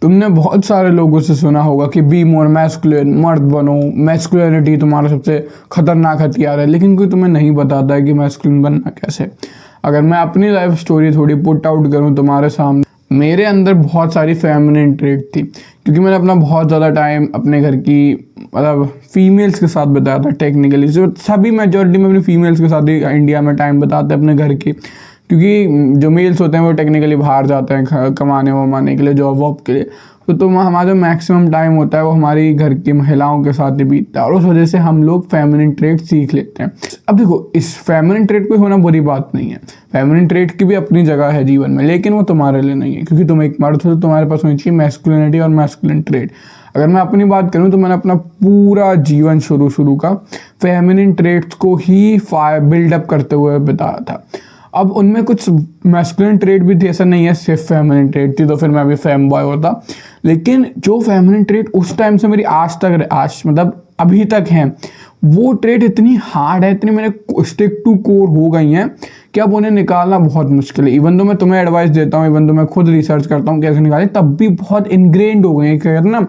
तुमने बहुत सारे लोगों से सुना होगा कि बी मोर मैस्कुलिन, मर्द बनो, मैस्कुलिनिटी तुम्हारा सबसे खतरनाक हथियार है, लेकिन कोई तुम्हें नहीं बताता है कि मैस्कुलिन बनना कैसे। अगर मैं अपनी लाइफ स्टोरी थोड़ी पुट आउट करूं तुम्हारे सामने, मेरे अंदर बहुत सारी फेमिनिन ट्रेट थी, क्योंकि मैंने अपना बहुत ज़्यादा टाइम अपने घर की मतलब फीमेल्स के साथ बताया था। टेक्निकली जो सभी मेजॉरिटी में अपनी फीमेल्स के साथ ही इंडिया में टाइम बताते हैं अपने घर की, क्योंकि जो मेल्स होते हैं वो टेक्निकली बाहर जाते हैं कमाने वमाने के लिए, जॉब वॉब के लिए। तो हमारा जो मैक्सिमम टाइम होता है वो हमारी घर की महिलाओं के साथ ही बीतता है, और उस वजह से हम लोग फेमिनिन ट्रेट सीख लेते हैं। अब देखो, इस फेमिनिन ट्रेट को होना बुरी बात नहीं है, फेमिनिन ट्रेट की भी अपनी जगह है जीवन में, लेकिन वो तुम्हारे लिए नहीं है, क्योंकि तुम एक मर्द हो तो तुम्हारे पास होनी चाहिए मैस्कुलिनिटी और मैस्कुलिन ट्रेट। अगर मैं अपनी बात करूं तो मैंने अपना पूरा जीवन शुरू का फेमिनिन ट्रेट्स को ही बिल्डअप करते हुए बिताया था। अब उनमें कुछ मैस्कुलिन ट्रेट भी थी, ऐसा नहीं है सिर्फ फेमिनिन ट्रेट थी, तो फिर मैं भी फेम बॉय होता। लेकिन जो फेमिनिन ट्रेट उस टाइम से मेरी आज मतलब अभी तक हैं, वो ट्रेट इतनी हार्ड है, इतनी मेरे स्टिक टू कोर हो गई हैं कि अब उन्हें निकालना बहुत मुश्किल है। इवन तो मैं तुम्हें एडवाइस देता हूँ, इवन तो मैं खुद रिसर्च करता हूँ कैसे निकालें, तब भी बहुत इनग्रेन्ड हो गई है, क्या कहते हैं ना,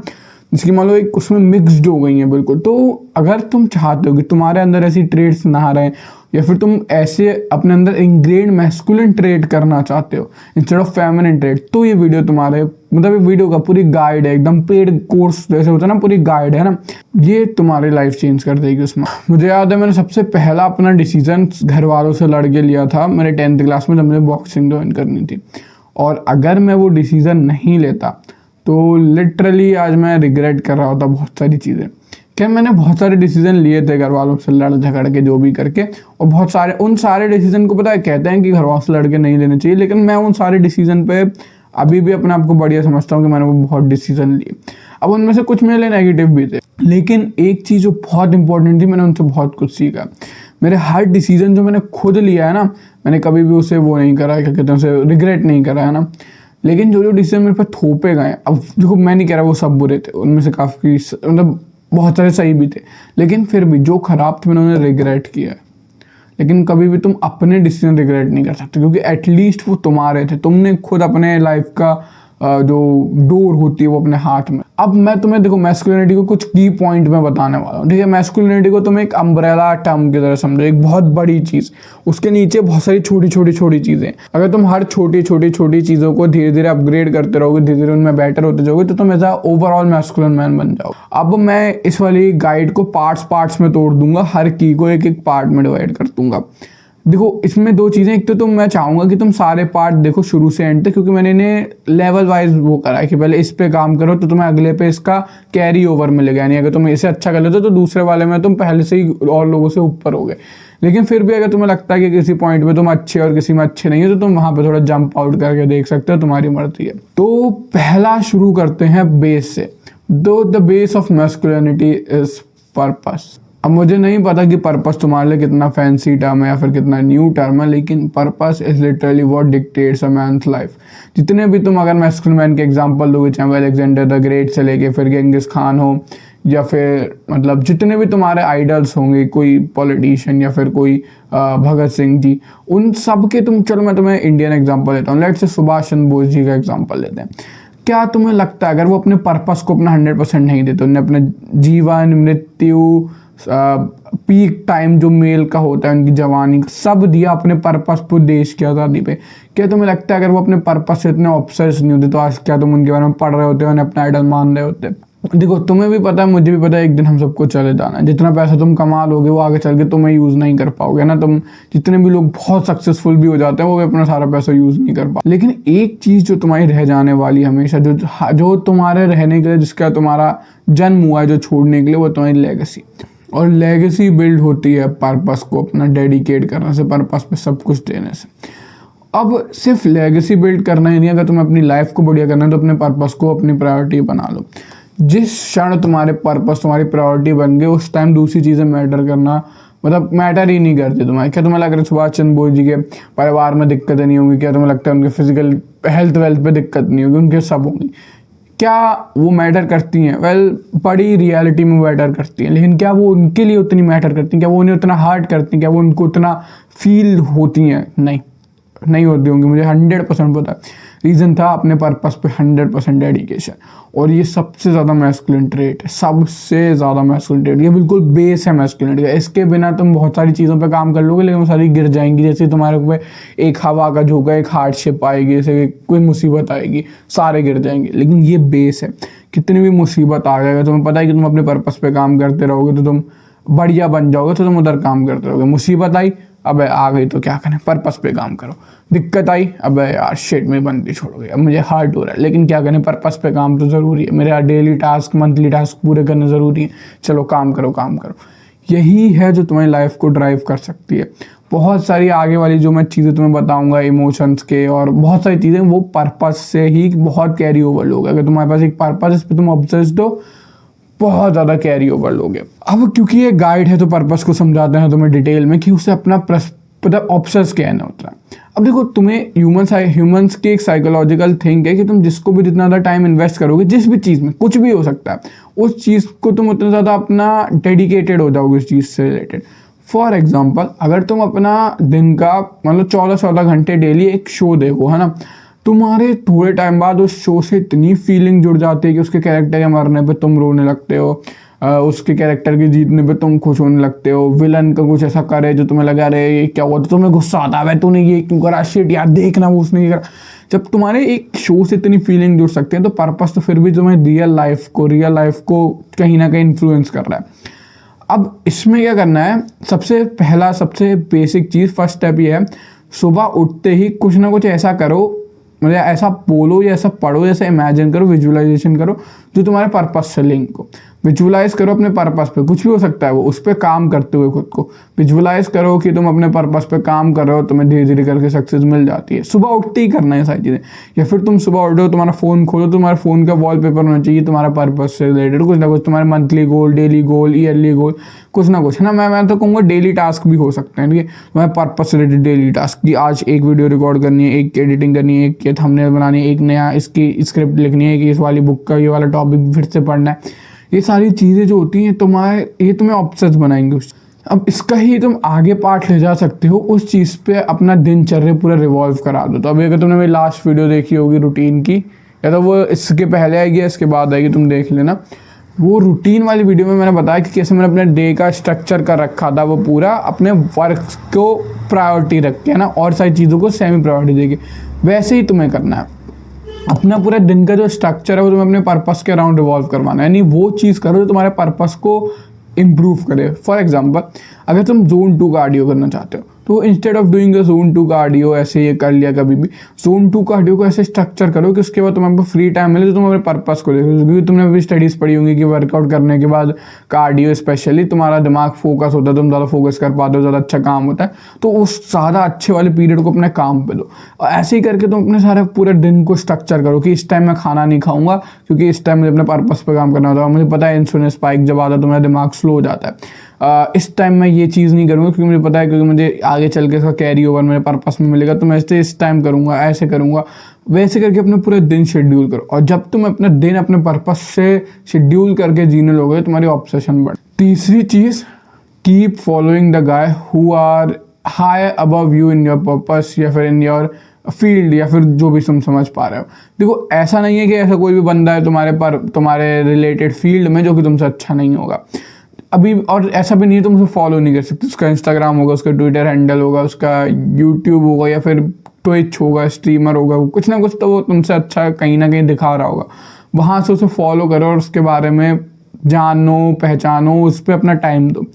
जिसकी मान लो एक उसमें मिक्सड हो गई हैं बिल्कुल। तो अगर तुम चाहते हो कि तुम्हारे अंदर ऐसी ट्रेड्स ना रहें, या फिर तुम ऐसे अपने अंदर इंग्रेन मैस्कुलिन ट्रेड करना चाहते हो इंस्टेड ऑफ फेमिनिन ट्रेड, तो ये वीडियो तुम्हारे मतलब ये वीडियो का पूरी गाइड है, एकदम पेड कोर्स जैसे होता है ना, पूरी गाइड है ना, ये तुम्हारी लाइफ चेंज कर देगी उसमें। मुझे याद है मैंने सबसे पहला अपना डिसीजन घर वालों से लड़ के लिया था मेरे 10th क्लास में, जब मुझे बॉक्सिंग ज्वाइन करनी थी। और अगर मैं वो डिसीजन नहीं लेता तो लिटरली आज मैं रिग्रेट कर रहा होता बहुत सारी चीज़ें। क्या मैंने बहुत सारे डिसीजन लिए थे घर वालों से लड़ झगड़ के, जो भी करके, और बहुत सारे उन सारे डिसीजन को पता है कहते हैं कि घर वालों से लड़ के नहीं लेने चाहिए, लेकिन मैं उन सारे डिसीजन पे अभी भी अपने आप को बढ़िया समझता हूँ कि मैंने वो बहुत डिसीजन लिए। अब उनमें से कुछ मेरे लिए नेगेटिव भी थे, लेकिन एक चीज़ जो बहुत इंपॉर्टेंट थी, मैंने उनसे बहुत कुछ सीखा। मेरे हर डिसीजन जो मैंने खुद लिया है ना, मैंने कभी भी उसे वो नहीं करा, क्या कहते हैं उसे, रिग्रेट नहीं करा है ना। लेकिन जो डिसीजन मेरे पर थोपे गए, अब देखो मैं नहीं कह रहा वो सब बुरे थे, उनमें से काफ़ी मतलब बहुत सारे सही भी थे, लेकिन फिर भी जो खराब थे मैंने उन्हें रिग्रेट किया है। लेकिन कभी भी तुम अपने डिसीजन रिग्रेट नहीं कर सकते, क्योंकि एटलीस्ट वो तुम्हारे थे, तुमने खुद अपने लाइफ का जो डोर होती है वो अपने हाथ में। अब मैं तुम्हें देखो मैस्कुलिनिटी को कुछ की पॉइंट में बताने वाला हूँ, ठीक है। मैस्कुलिनिटी को तुम एक अम्ब्रेला टर्म की तरह समझो, एक बहुत बड़ी चीज़, उसके नीचे बहुत सारी छोटी छोटी चीज़ें। अगर तुम हर छोटी छोटी चीज़ों को धीरे धीरे अपग्रेड करते रहोगे, धीरे धीरे उनमें बेटर होते जाओगे, तो तुम ऐसा ओवरऑल मैस्कुलिन मैन बन जाओ। अब मैं इस वाली गाइड को पार्ट्स में तोड़ दूंगा, हर की को एक एक पार्ट में डिवाइड कर दूंगा। देखो इसमें दो चीज़ें, एक तो मैं चाहूँगा कि तुम सारे पार्ट देखो शुरू से एंड तक, क्योंकि मैंने इन्हें लेवल वाइज वो करा है कि पहले इस पे काम करो तो तुम्हें अगले पे इसका कैरी ओवर मिलेगा, यानी अगर तुम इसे अच्छा कर लेते हो तो दूसरे वाले में तुम पहले से ही और लोगों से ऊपर हो गए। लेकिन फिर भी अगर तुम्हें लगता है कि किसी पॉइंट पे तुम अच्छे और किसी में अच्छे नहीं हो, तो तुम वहाँ पे थोड़ा जंप आउट करके देख सकते हो, तुम्हारी मर्जी है। तो पहला शुरू करते हैं बेस से। The base of masculinity is purpose. अब मुझे नहीं पता कि पर्पस तुम्हारे लिए कितना फैंसी टर्म है या फिर कितना न्यू टर्म है, लेकिन purpose is literally what dictates a man's life. जितने भी तुम अगर मैस्कुलिन मैन के एग्जांपल दोगे, चाहे अलेक्जेंडर द ग्रेट से लेके फिर गेंगिस खान हो, या फिर मतलब जितने भी तुम्हारे आइडल्स होंगे, कोई पॉलिटिशियन या फिर कोई भगत सिंह जी, उन सब के चलो मैं तुम्हें इंडियन एग्जाम्पल लेता हूँ, लेट्स से सुभाष चंद्र बोस जी का एग्जाम्पल लेते हैं। क्या तुम्हें लगता है अगर वो अपने पर्पस को अपना 100% नहीं देते, उन्हें अपने जीवन, मृत्यु, पीक टाइम जो मेल का होता है, उनकी जवानी सब दिया अपने पर्पस पर, देश की आज़ादी पे, क्या तुम्हें लगता है अगर वो अपने पर्पस से इतने ऑब्सेस नहीं होते तो आज क्या तुम उनके बारे में पढ़ रहे होते, उन्हें अपना आइडल मान रहे होते? देखो तुम्हें भी पता है, मुझे भी पता है, एक दिन हम सबको चले जाना है। जितना पैसा तुम कमा लोगे वो आगे चल के तुम्हें यूज़ नहीं कर पाओगे ना। तुम जितने भी लोग बहुत सक्सेसफुल भी हो जाते हैं वो भी अपना सारा पैसा यूज़ नहीं कर पाते। लेकिन एक चीज़ जो तुम्हारी रह जाने वाली हमेशा, जो तुम्हारे रहने के लिए, जिसका तुम्हारा जन्म हुआ है, जो छोड़ने के लिए, वो तुम्हारी लेगेसी। और लेगेसी बिल्ड होती है पर्पस को अपना डेडिकेट करने से, पर्पस पे सब कुछ देने से। अब सिर्फ लेगेसी बिल्ड करना ही नहीं, अगर तुम्हें अपनी लाइफ को बढ़िया करना है तो अपने पर्पस को अपनी प्रायोरिटी बना लो। जिस क्षण तुम्हारे पर्पस तुम्हारी प्रायोरिटी बन गए, उस टाइम दूसरी चीज़ें मैटर करना मतलब मैटर ही नहीं करती तुम्हारे। क्या तुम्हें लग रहा है सुभाष चंद्र बोस जी के परिवार में दिक्कतें नहीं होंगी? क्या तुम्हें लगता है उनके फिजिकल हेल्थ वेल्थ पे दिक्कत नहीं होगी? उनके सब होंगी। क्या वो मैटर करती हैं? वेल, बड़ी रियलिटी में मैटर करती हैं, लेकिन क्या वो उनके लिए उतनी मैटर करती हैं? क्या वो उन्हें उतना हार्ट करती हैं? क्या वो उनको उतना फील होती हैं? नहीं होती होंगी, मुझे 100% पता है। रीज़न था अपने पर्पस पे 100% डेडिकेशन। और ये सबसे ज़्यादा मैस्कुलिन ट्रेट है, सबसे ज़्यादा मैस्कुलिन ट्रेट, ये बिल्कुल बेस है मैस्कुलिनिटी का। इसके बिना तुम बहुत सारी चीज़ों पे काम कर लोगे लेकिन वो सारी गिर जाएंगी। जैसे तुम्हारे पे एक हवा का झोंका, एक हार्डशिप आएगी, जैसे कोई मुसीबत आएगी, सारे गिर जाएंगे। लेकिन ये बेस है, कितनी भी मुसीबत आ जाएगा तुम्हें पता है कि तुम अपने पर्पस पे काम करते रहोगे तो तुम बढ़िया बन जाओगे, तो तुम उधर काम करते रहोगे। मुसीबत आई, अबे आ गई तो क्या करें, पर्पस पे काम करो। दिक्कत आई, अबे यार शिट में बंदी छोड़ोगे, अब मुझे हार्ट हो रहा है, लेकिन क्या करें, पर्पस पे काम तो ज़रूरी है। मेरे डेली टास्क, मंथली टास्क पूरे करने ज़रूरी है, चलो काम करो काम करो। यही है जो तुम्हारी लाइफ को ड्राइव कर सकती है। बहुत सारी आगे वाली जो मैं चीज़ें तुम्हें बताऊंगा इमोशंस के और बहुत सारी चीज़ें, वो पर्पस से ही बहुत कैरी ओवर लोगे। अगर तुम्हारे पास एक पर्पस, इस पर तुम ऑब्सेस्ड हो, बहुत ज़्यादा कैरी ओवर लोगे। अब क्योंकि ये गाइड है तो पर्पस को समझाते हैं तुम्हें डिटेल में कि उसे अपना पता ऑब्सेस कहना होता है। अब देखो, तुम्हें ह्यूमंस की एक साइकोलॉजिकल थिंग है कि तुम जिसको भी जितना ज़्यादा टाइम इन्वेस्ट करोगे, जिस भी चीज़ में, कुछ भी हो सकता है, उस चीज़ को तुम उतना ज़्यादा अपना डेडिकेटेड हो जाओगे उस चीज़ से रिलेटेड। फॉर एग्जाम्पल, अगर तुम अपना दिन का मतलब 14 घंटे डेली एक शो देखो, है ना, तुम्हारे थोड़े टाइम बाद उस शो से इतनी फीलिंग जुड़ जाती है कि उसके कैरेक्टर के मरने पे तुम रोने लगते हो, उसके कैरेक्टर के जीतने पे तुम खुश होने लगते हो, विलन का कुछ ऐसा करे जो तुम्हें लगा अरे ये क्या हुआ, तो तुम्हें गुस्सा आता है, तूने ये क्यों करा, शिट यार देखना वो उसने ये करा। जब तुम्हारे एक शो से इतनी फीलिंग जुड़ सकते हैं तो पर्पस तो फिर भी तुम्हें रियल लाइफ को कहीं ना कहीं इन्फ्लुएंस कर रहा है। अब इसमें क्या करना है, सबसे बेसिक चीज़, फर्स्ट स्टेप ये है, सुबह उठते ही कुछ ना कुछ ऐसा करो, मतलब ऐसा बोलो या ऐसा पढ़ो, जैसे इमेजिन करो, विजुअलाइजेशन करो जो तुम्हारे पर्पस से लिंक हो। विजुअलाइज करो अपने पर्पस पे, कुछ भी हो सकता है वो, उस पर काम करते हुए खुद को विजुअलाइज करो कि तुम अपने पर्पस पे काम कर रहे हो, तुम्हें धीरे धीरे करके सक्सेस मिल जाती है। सुबह उठते ही करना है सारी चीज़ें, या फिर तुम सुबह उठो, तुम्हारा फ़ोन खोलो, तुम्हारे फ़ोन का वॉलपेपर होना चाहिए तुम्हारा पर्पस से रिलेटेड कुछ ना कुछ, तुम्हारे मंथली गोल, डेली गोल, ईयरली गोल, कुछ ना कुछ, है ना। मैं तो कहूँगा डेली टास्क भी हो सकते हैं, ठीक है, तुम्हारे पर्पस से रिलेटेड डेली टास्क की आज एक वीडियो रिकॉर्ड करनी है, एक एडिटिंग करनी है, एक ये थंबनेल बनानी है, एक नया इसकी स्क्रिप्ट लिखनी है, कि इस वाली बुक का ये वाला टॉपिक फिर से पढ़ना है। ये सारी चीज़ें जो होती हैं ये तुम्हें ऑब्सेस बनाएंगे उस। अब इसका ही तुम आगे पार्ट ले जा सकते हो, उस चीज़ पे अपना दिनचर्या पूरा रिवॉल्व करा दो। तो अभी अगर तुमने मेरी लास्ट वीडियो देखी होगी रूटीन की, या तो वो इसके पहले आएगी या इसके बाद आएगी, तुम देख लेना। वो रूटीन वाली वीडियो में मैंने बताया कि कैसे मैंने अपने डे का स्ट्रक्चर कर रखा था, वो पूरा अपने वर्क को प्रायोरिटी रख के, है ना, और सारी चीज़ों को सेमी प्रायोरिटी देके। वैसे ही तुम्हें करना है, अपना पूरा दिन का जो स्ट्रक्चर है वो तुम्हें अपने पर्पस के अराउंड रिवॉल्व करवाना है, यानी वो चीज़ करो जो तुम्हारे पर्पस को इम्प्रूव करे। फॉर एग्जांपल, अगर तुम जोन 2 कार्डियो करना चाहते हो तो instead of doing a zone 2 cardio ऐसे ये कर लिया कभी भी, जोन 2 कार्डियो को ऐसे स्ट्रक्चर करो कि उसके बाद तुम्हें फ्री टाइम मिले तो तुम अपने पर्पस को देखो। क्योंकि तुमने अभी स्टडीज़ पढ़ी होंगी कि वर्कआउट करने के बाद कार्डियो स्पेशली तुम्हारा दिमाग फोकस होता है, तुम ज़्यादा फोकस कर पाते हो, ज़्यादा अच्छा काम होता है। तो उस ज़्यादा अच्छे वाले पीरियड को अपने काम पे दो, और ऐसे ही करके तुम अपने सारे पूरे दिन को स्ट्रक्चर करो कि इस टाइम मैं खाना नहीं खाऊंगा क्योंकि इस टाइम मुझे अपने पर्पस पे काम करना होता है। मुझे पता है इंसुलिन स्पाइक जब आता है तो मेरा दिमाग स्लो हो जाता है। इस टाइम मैं ये चीज़ नहीं करूँगा क्योंकि मुझे पता है, क्योंकि मुझे आगे चल के इसका कैरी ओवर मेरे पर्पस में मिलेगा, तो मैं इस टाइम करूँगा, ऐसे करूँगा। वैसे करके अपने पूरे दिन शेड्यूल करो, और जब तुम अपने दिन अपने पर्पस से शेड्यूल करके जीने लोगे तुम्हारी ऑब्सेशन बढ़े। तीसरी चीज़, keep following the guy who are high above you in your purpose, या फिर इन योर फील्ड, या फिर जो भी तुम समझ पा रहे हो। देखो, ऐसा नहीं है कि ऐसा कोई भी बंदा है तुम्हारे रिलेटेड फील्ड में जो कि तुमसे अच्छा नहीं होगा अभी, और ऐसा भी नहीं है तुम उसे फॉलो नहीं कर सकते। उसका इंस्टाग्राम होगा, उसका ट्विटर हैंडल होगा, उसका यूट्यूब होगा, या फिर ट्विच होगा, स्ट्रीमर होगा, कुछ ना कुछ तो वो तुमसे अच्छा कहीं ना कहीं दिखा रहा होगा। वहाँ से उसे फॉलो करो और उसके बारे में जानो, पहचानो, उस पर अपना टाइम दो।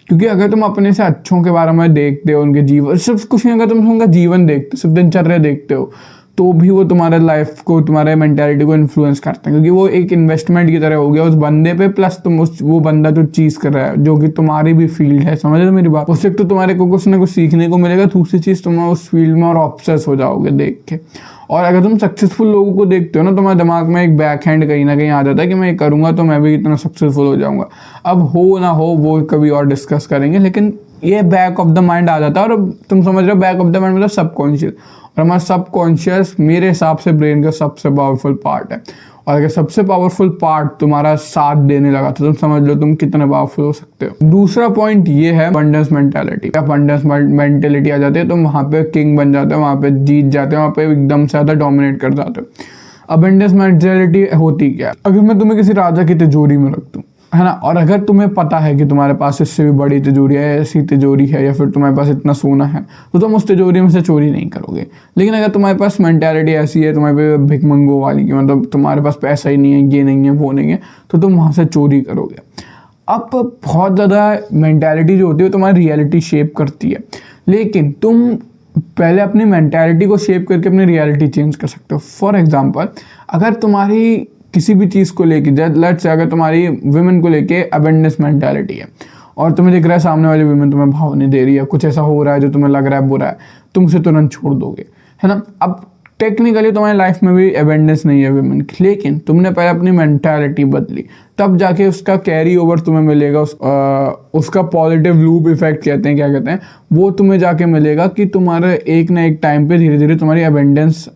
क्योंकि अगर तुम अपने से अच्छों के बारे में देखते हो, उनके जीवन, सिर्फ कुछ नहीं, अगर तुम उनका जीवन देखते हो, सिर्फ दिनचर्या देखते हो, तो भी वो तुम्हारे लाइफ को, तुम्हारे मेंटालिटी को इन्फ्लुएंस करते हैं। क्योंकि वो एक इन्वेस्टमेंट की तरह हो गया उस बंदे पे, प्लस तुम वो बंदा जो चीज़ कर रहा है जो कि तुम्हारी भी फील्ड है, समझ रहे हो मेरी बात। उससे तो तुम्हारे को कुछ ना कुछ सीखने को मिलेगा, दूसरी चीज़ तुम उस फील्ड में और ऑब्सेस हो जाओगे देख के। और अगर तुम सक्सेसफुल लोगों को देखते हो ना, तुम्हारे दिमाग में एक बैक हैंड कहीं ना कहीं आ जाता है कि मैं ये करूँगा तो मैं भी इतना सक्सेसफुल हो जाऊँगा। अब हो ना हो वो कभी और डिस्कस करेंगे, लेकिन ये बैक ऑफ द माइंड आ जाता है। और तुम समझ रहे हो बैक ऑफ द माइंड मतलब सबकॉन्शियस, और हमारा सबकॉन्शियस मेरे हिसाब से ब्रेन का सबसे पावरफुल पार्ट है। और अगर सबसे पावरफुल पार्ट तुम्हारा साथ देने लगा तो तुम समझ लो तुम कितने पावरफुल हो सकते हो। दूसरा पॉइंट ये है अबंडेंस मेंटालिटी। अबंडेंस मेंटालिटी आ जाती है, तुम वहाँ पे किंग बन जाते हो, वहाँ पे जीत जाते हो, वहाँ पे एकदम से ज़्यादा डोमिनेट कर जाते हो। अबंडेंस मेंटालिटी होती क्या है? अगर मैं तुम्हें किसी राजा की तिजोरी में रख दूं, है ना, और अगर तुम्हें पता है कि तुम्हारे पास इससे भी बड़ी तिजोरी है, ऐसी तिजोरी है, या फिर तुम्हारे पास इतना सोना है, तो तुम उस तिजोरी में से चोरी नहीं करोगे। लेकिन अगर तुम्हारे पास मेंटालिटी ऐसी है तुम्हारे पे भिखमंगो वाली की, मतलब तुम्हारे पास पैसा ही नहीं है, ये नहीं है, वो नहीं है, तो तुम वहाँ से चोरी करोगे। अब बहुत ज़्यादा मेंटालिटी जो होती है तुम्हारी रियलिटी शेप करती है, लेकिन तुम पहले अपनी मेंटालिटी को शेप करके अपनी रियलिटी चेंज कर सकते हो। फॉर एग्जांपल, अगर तुम्हारी किसी भी चीज़ को लेके, लेट्स से अगर तुम्हारी वुमेन को लेके अबंडेंस मेंटालिटी है और तुम्हें दिख रहा है सामने वाली वुमेन तुम्हें भाव नहीं दे रही है, कुछ ऐसा हो रहा है जो तुम्हें लग रहा है बुरा है, तुम उसे तुरंत छोड़ दोगे, है ना। अब टेक्निकली तुम्हारी लाइफ में भी अबंडेंस नहीं है वुमेन की, लेकिन तुमने पहले अपनी मेंटालिटी बदली, तब जाके उसका कैरी ओवर तुम्हें मिलेगा, उसका पॉजिटिव लूप इफेक्ट कहते हैं, क्या कहते हैं, वो तुम्हें जाके मिलेगा कि तुम्हारे एक ना एक टाइम पे धीरे धीरे तुम्हारी अबंडेंस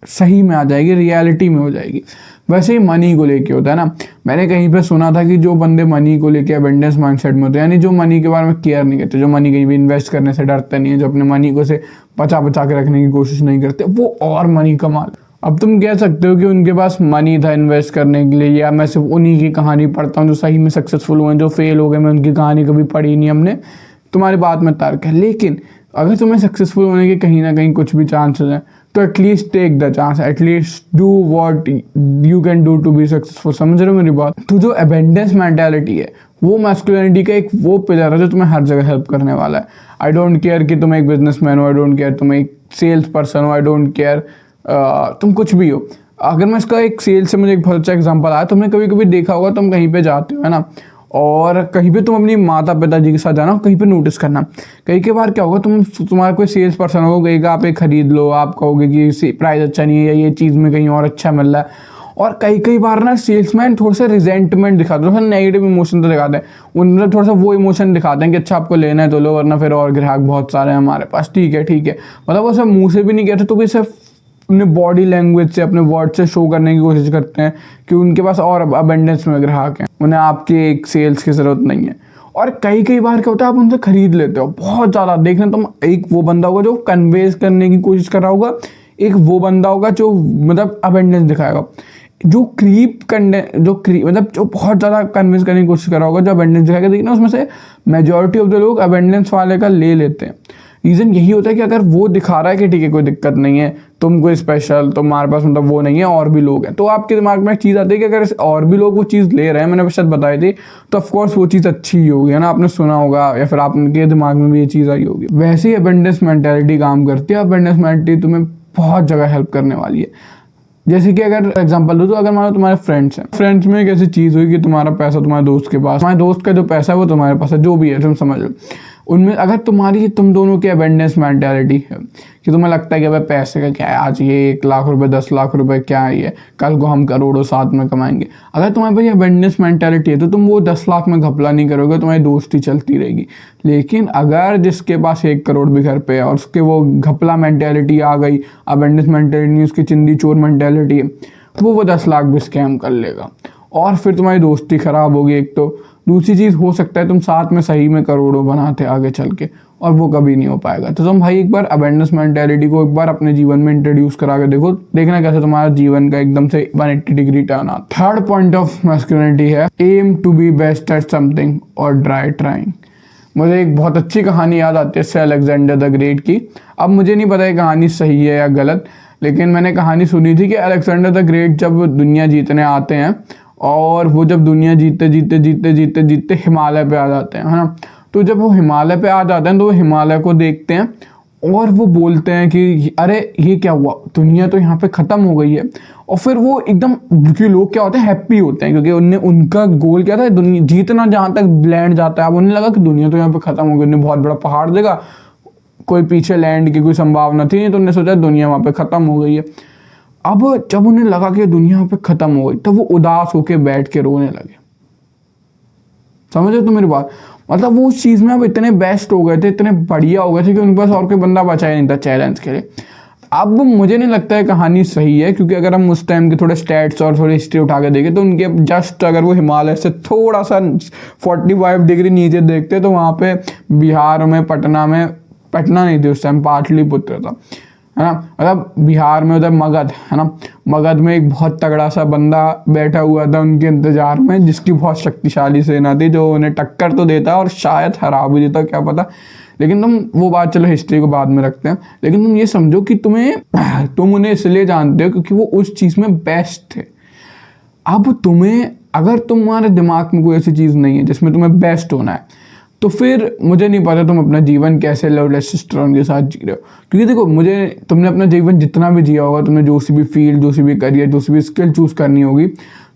सही में आ जाएगी, रियलिटी में हो जाएगी। वैसे ही मनी को लेके होता है ना, मैंने कहीं पे सुना था कि जो बंदे मनी को लेके अबंडेंस माइंडसेट में होते हैं, यानी जो मनी के बारे में केयर नहीं करते, जो मनी कहीं भी इन्वेस्ट करने से डरते नहीं है, जो अपने मनी को से बचा बचा के रखने की कोशिश नहीं करते, वो और मनी कमा। अब तुम कह सकते हो कि उनके पास मनी था इन्वेस्ट करने के लिए, या मैं सिर्फ उन्हीं की कहानी पढ़ता हूँ जो सही में सक्सेसफुल हुए, जो फेल हो गए, मैं उनकी कहानी कभी पढ़ी नहीं, हमने। तुम्हारी बात में तर्क है, लेकिन अगर तुम्हें सक्सेसफुल होने के कहीं ना कहीं कुछ भी चांसेस हैं, तो at least take the chance, at least do what you can do to be successful. समझ रहे हो मेरी बात? तो जो अबंडेंस मेंटालिटी है वो मैस्कुलिनिटी का एक वो पिलर है जो तुम्हें हर जगह हेल्प करने वाला है। आई डोंट केयर कि तुम एक बिजनेसमैन हो, आई डोंट केयर तुम एक सेल्स पर्सन हो, आई डोंट केयर तुम कुछ भी हो। अगर मैं इसका एक सेल्स से मुझे एक बहुत अच्छा एग्जाम्पल आया, तुमने कभी कभी देखा होगा, तुम कहीं पे जाते हो, है ना, और कहीं पे तुम अपनी माता पिताजी के साथ जाना, कहीं पे नोटिस करना, कई बार क्या होगा, तुम्हारा कोई सेल्स पर्सन होगा, कहेगा आप ये खरीद लो, आप कहोगे कि प्राइस अच्छा नहीं है, या ये चीज़ में कहीं और अच्छा मिल रहा है। और कई बार ना सेल्समैन थोड़ा सा रिजेंटमेंट दिखाते हैं, थोड़ा नेगेटिव इमोशन तो दिखाते हैं, उनमें थोड़ा सा वो इमोशन दिखाते हैं कि अच्छा आपको लेना है तो लो, वरना फिर और ग्राहक बहुत सारे हैं हमारे पास, ठीक है ठीक है। मतलब वो सब मुँह से भी नहीं कहते, तो भी सिर्फ अपने बॉडी लैंग्वेज से, अपने वर्ड से शो करने की कोशिश करते हैं कि उनके पास और अबंडेंस में ग्राहक हैं, उन्हें आपकी एक सेल्स की ज़रूरत नहीं है। और कई बार क्या होता है, आप उनसे खरीद लेते हो बहुत ज़्यादा। देखना तुम, एक वो बंदा होगा जो कन्वेंस करने की कोशिश कर रहा होगा, एक वो बंदा होगा जो मतलब अबंडेंस दिखाएगा, जो मतलब जो बहुत ज़्यादा कन्विंस करने की कोशिश कर रहा होगा, जो अबंडेंस दिखाएगा। देखना उसमें से मेजॉरिटी ऑफ द लोग अबंडेंस वाले का ले लेते हैं। रीज़न यही होता है कि अगर वो दिखा रहा है कि ठीक है कोई दिक्कत नहीं है, तुम कोई स्पेशल, तुम्हारे पास मतलब वो नहीं है, और भी लोग हैं, तो आपके दिमाग में एक चीज़ आती है कि अगर और भी लोग वो चीज़ ले रहे हैं, मैंने शायद बताई थी, तो ऑफकोर्स वो चीज़ अच्छी ही होगी, है ना। आपने सुना होगा या फिर आपके दिमाग में भी ये चीज़ आई होगी। वैसे ही अबंडेंस मेंटालिटी काम करती है। अबंडेंस मेंटालिटी तुम्हें बहुत जगह हेल्प करने वाली है। जैसे कि अगर एग्जांपल दो, तो अगर मान लो तुम्हारे फ्रेंड्स हैं, फ्रेंड्स में एक ऐसी चीज़ हुई कि तुम्हारा पैसा तुम्हारे दोस्त के पास, तुम्हारे दोस्त का जो पैसा है वो तुम्हारे पास है, जो भी है तुम समझ लो, उनमें अगर तुम दोनों की अबंडेंस मेंटालिटी है कि तुम्हें लगता है कि भाई पैसे का क्या है, आज ये 1 लाख रुपए 10 लाख रुपए क्या है, ये कल को हम करोड़ों साथ में कमाएंगे। अगर तुम्हारे पास ये अबंडेंस मेंटालिटी है तो तुम वो 10 लाख में घपला नहीं करोगे, तुम्हारी दोस्ती चलती रहेगी। लेकिन अगर जिसके पास 1 करोड़ भी घर पे है और उसके वो घपला मेंटालिटी आ गई, अबंडेंस मेंटालिटी नहीं, उसकी चिंदी चोर मेंटालिटी है, तो वो 10 लाख भी स्कैम कर लेगा और फिर तुम्हारी दोस्ती खराब होगी। एक तो दूसरी चीज़ हो सकता है तुम साथ में सही में करोड़ों बनाते आगे चल के, और वो कभी नहीं हो पाएगा। तो तुम भाई एक बार अबंडेंस मेंटालिटी को एक बार अपने जीवन में इंट्रोड्यूस करा के देखो, देखना कैसे तुम्हारा जीवन का एकदम से 180 डिग्री टर्न आता। थर्ड पॉइंट ऑफ मैस्कुलिनिटी है aim to be best at something और ट्राइंग। मुझे एक बहुत अच्छी कहानी याद आती है सर अलेक्जेंडर द ग्रेट की। अब मुझे नहीं पता ये कहानी सही है या गलत, लेकिन मैंने कहानी सुनी थी कि अलेक्जेंडर द ग्रेट जब दुनिया जीतने आते हैं, और वो जब दुनिया जीतते हिमालय पे आ जाते हैं, है ना। तो जब वो हिमालय पे आ जाते हैं तो वो हिमालय को देखते हैं और वो बोलते हैं कि अरे ये क्या हुआ, दुनिया तो यहाँ पे ख़त्म हो गई है। और फिर वो एकदम, क्योंकि लोग क्या होते हैं, हैप्पी होते हैं, क्योंकि उनका गोल क्या था, दुनिया जीतना जहाँ तक लैंड जाता है। अब उन्हें लगा कि दुनिया तो यहाँ पे ख़त्म हो गई, उन्हें बहुत बड़ा पहाड़ देगा, कोई पीछे लैंड की कोई संभावना थी नहीं, तो उन्होंने सोचा दुनिया वहाँ पे ख़त्म हो गई है। अब जब उन्हें लगा कि दुनिया वहाँ पे ख़त्म हो गई, तो वो उदास होके बैठ के रोने लगे। समझ रहे हो तो मेरी बात? मतलब वो उस चीज़ में अब इतने बेस्ट हो गए थे, इतने बढ़िया हो गए थे कि उनके पास और कोई बंदा बचा ही नहीं था चैलेंज के लिए। अब मुझे नहीं लगता है कहानी सही है, क्योंकि अगर हम उस टाइम के थोड़े स्टैट्स और थोड़ी हिस्ट्री उठा के देखें तो उनके जस्ट अगर वो हिमालय से थोड़ा सा 45 डिग्री नीचे देखते तो वहाँ पे बिहार में पटना नहीं थी उस टाइम, पाटलिपुत्र था, है ना। मतलब बिहार में उधर मगध, है ना, मगध में एक बहुत तगड़ा सा बंदा बैठा हुआ था उनके इंतजार में, जिसकी बहुत शक्तिशाली सेना थी, जो उन्हें टक्कर तो देता और शायद हरा भी देता, क्या पता। लेकिन तुम वो बात, चलो हिस्ट्री को बाद में रखते हैं, लेकिन तुम ये समझो कि तुम उन्हें इसलिए जानते हो क्योंकि वो उस चीज़ में बेस्ट थे। अब तुम्हें, अगर तुम्हारे दिमाग में कोई ऐसी चीज़ नहीं है जिसमें तुम्हें बेस्ट होना है, तो फिर मुझे नहीं पता तुम अपना जीवन कैसे टेस्टोस्टेरोन के साथ जी रहे हो। क्योंकि देखो, तुमने अपना जीवन जितना भी जिया होगा, तुमने जो सी भी फील्ड, जो सी भी करियर, जो सी भी स्किल चूज़ करनी होगी,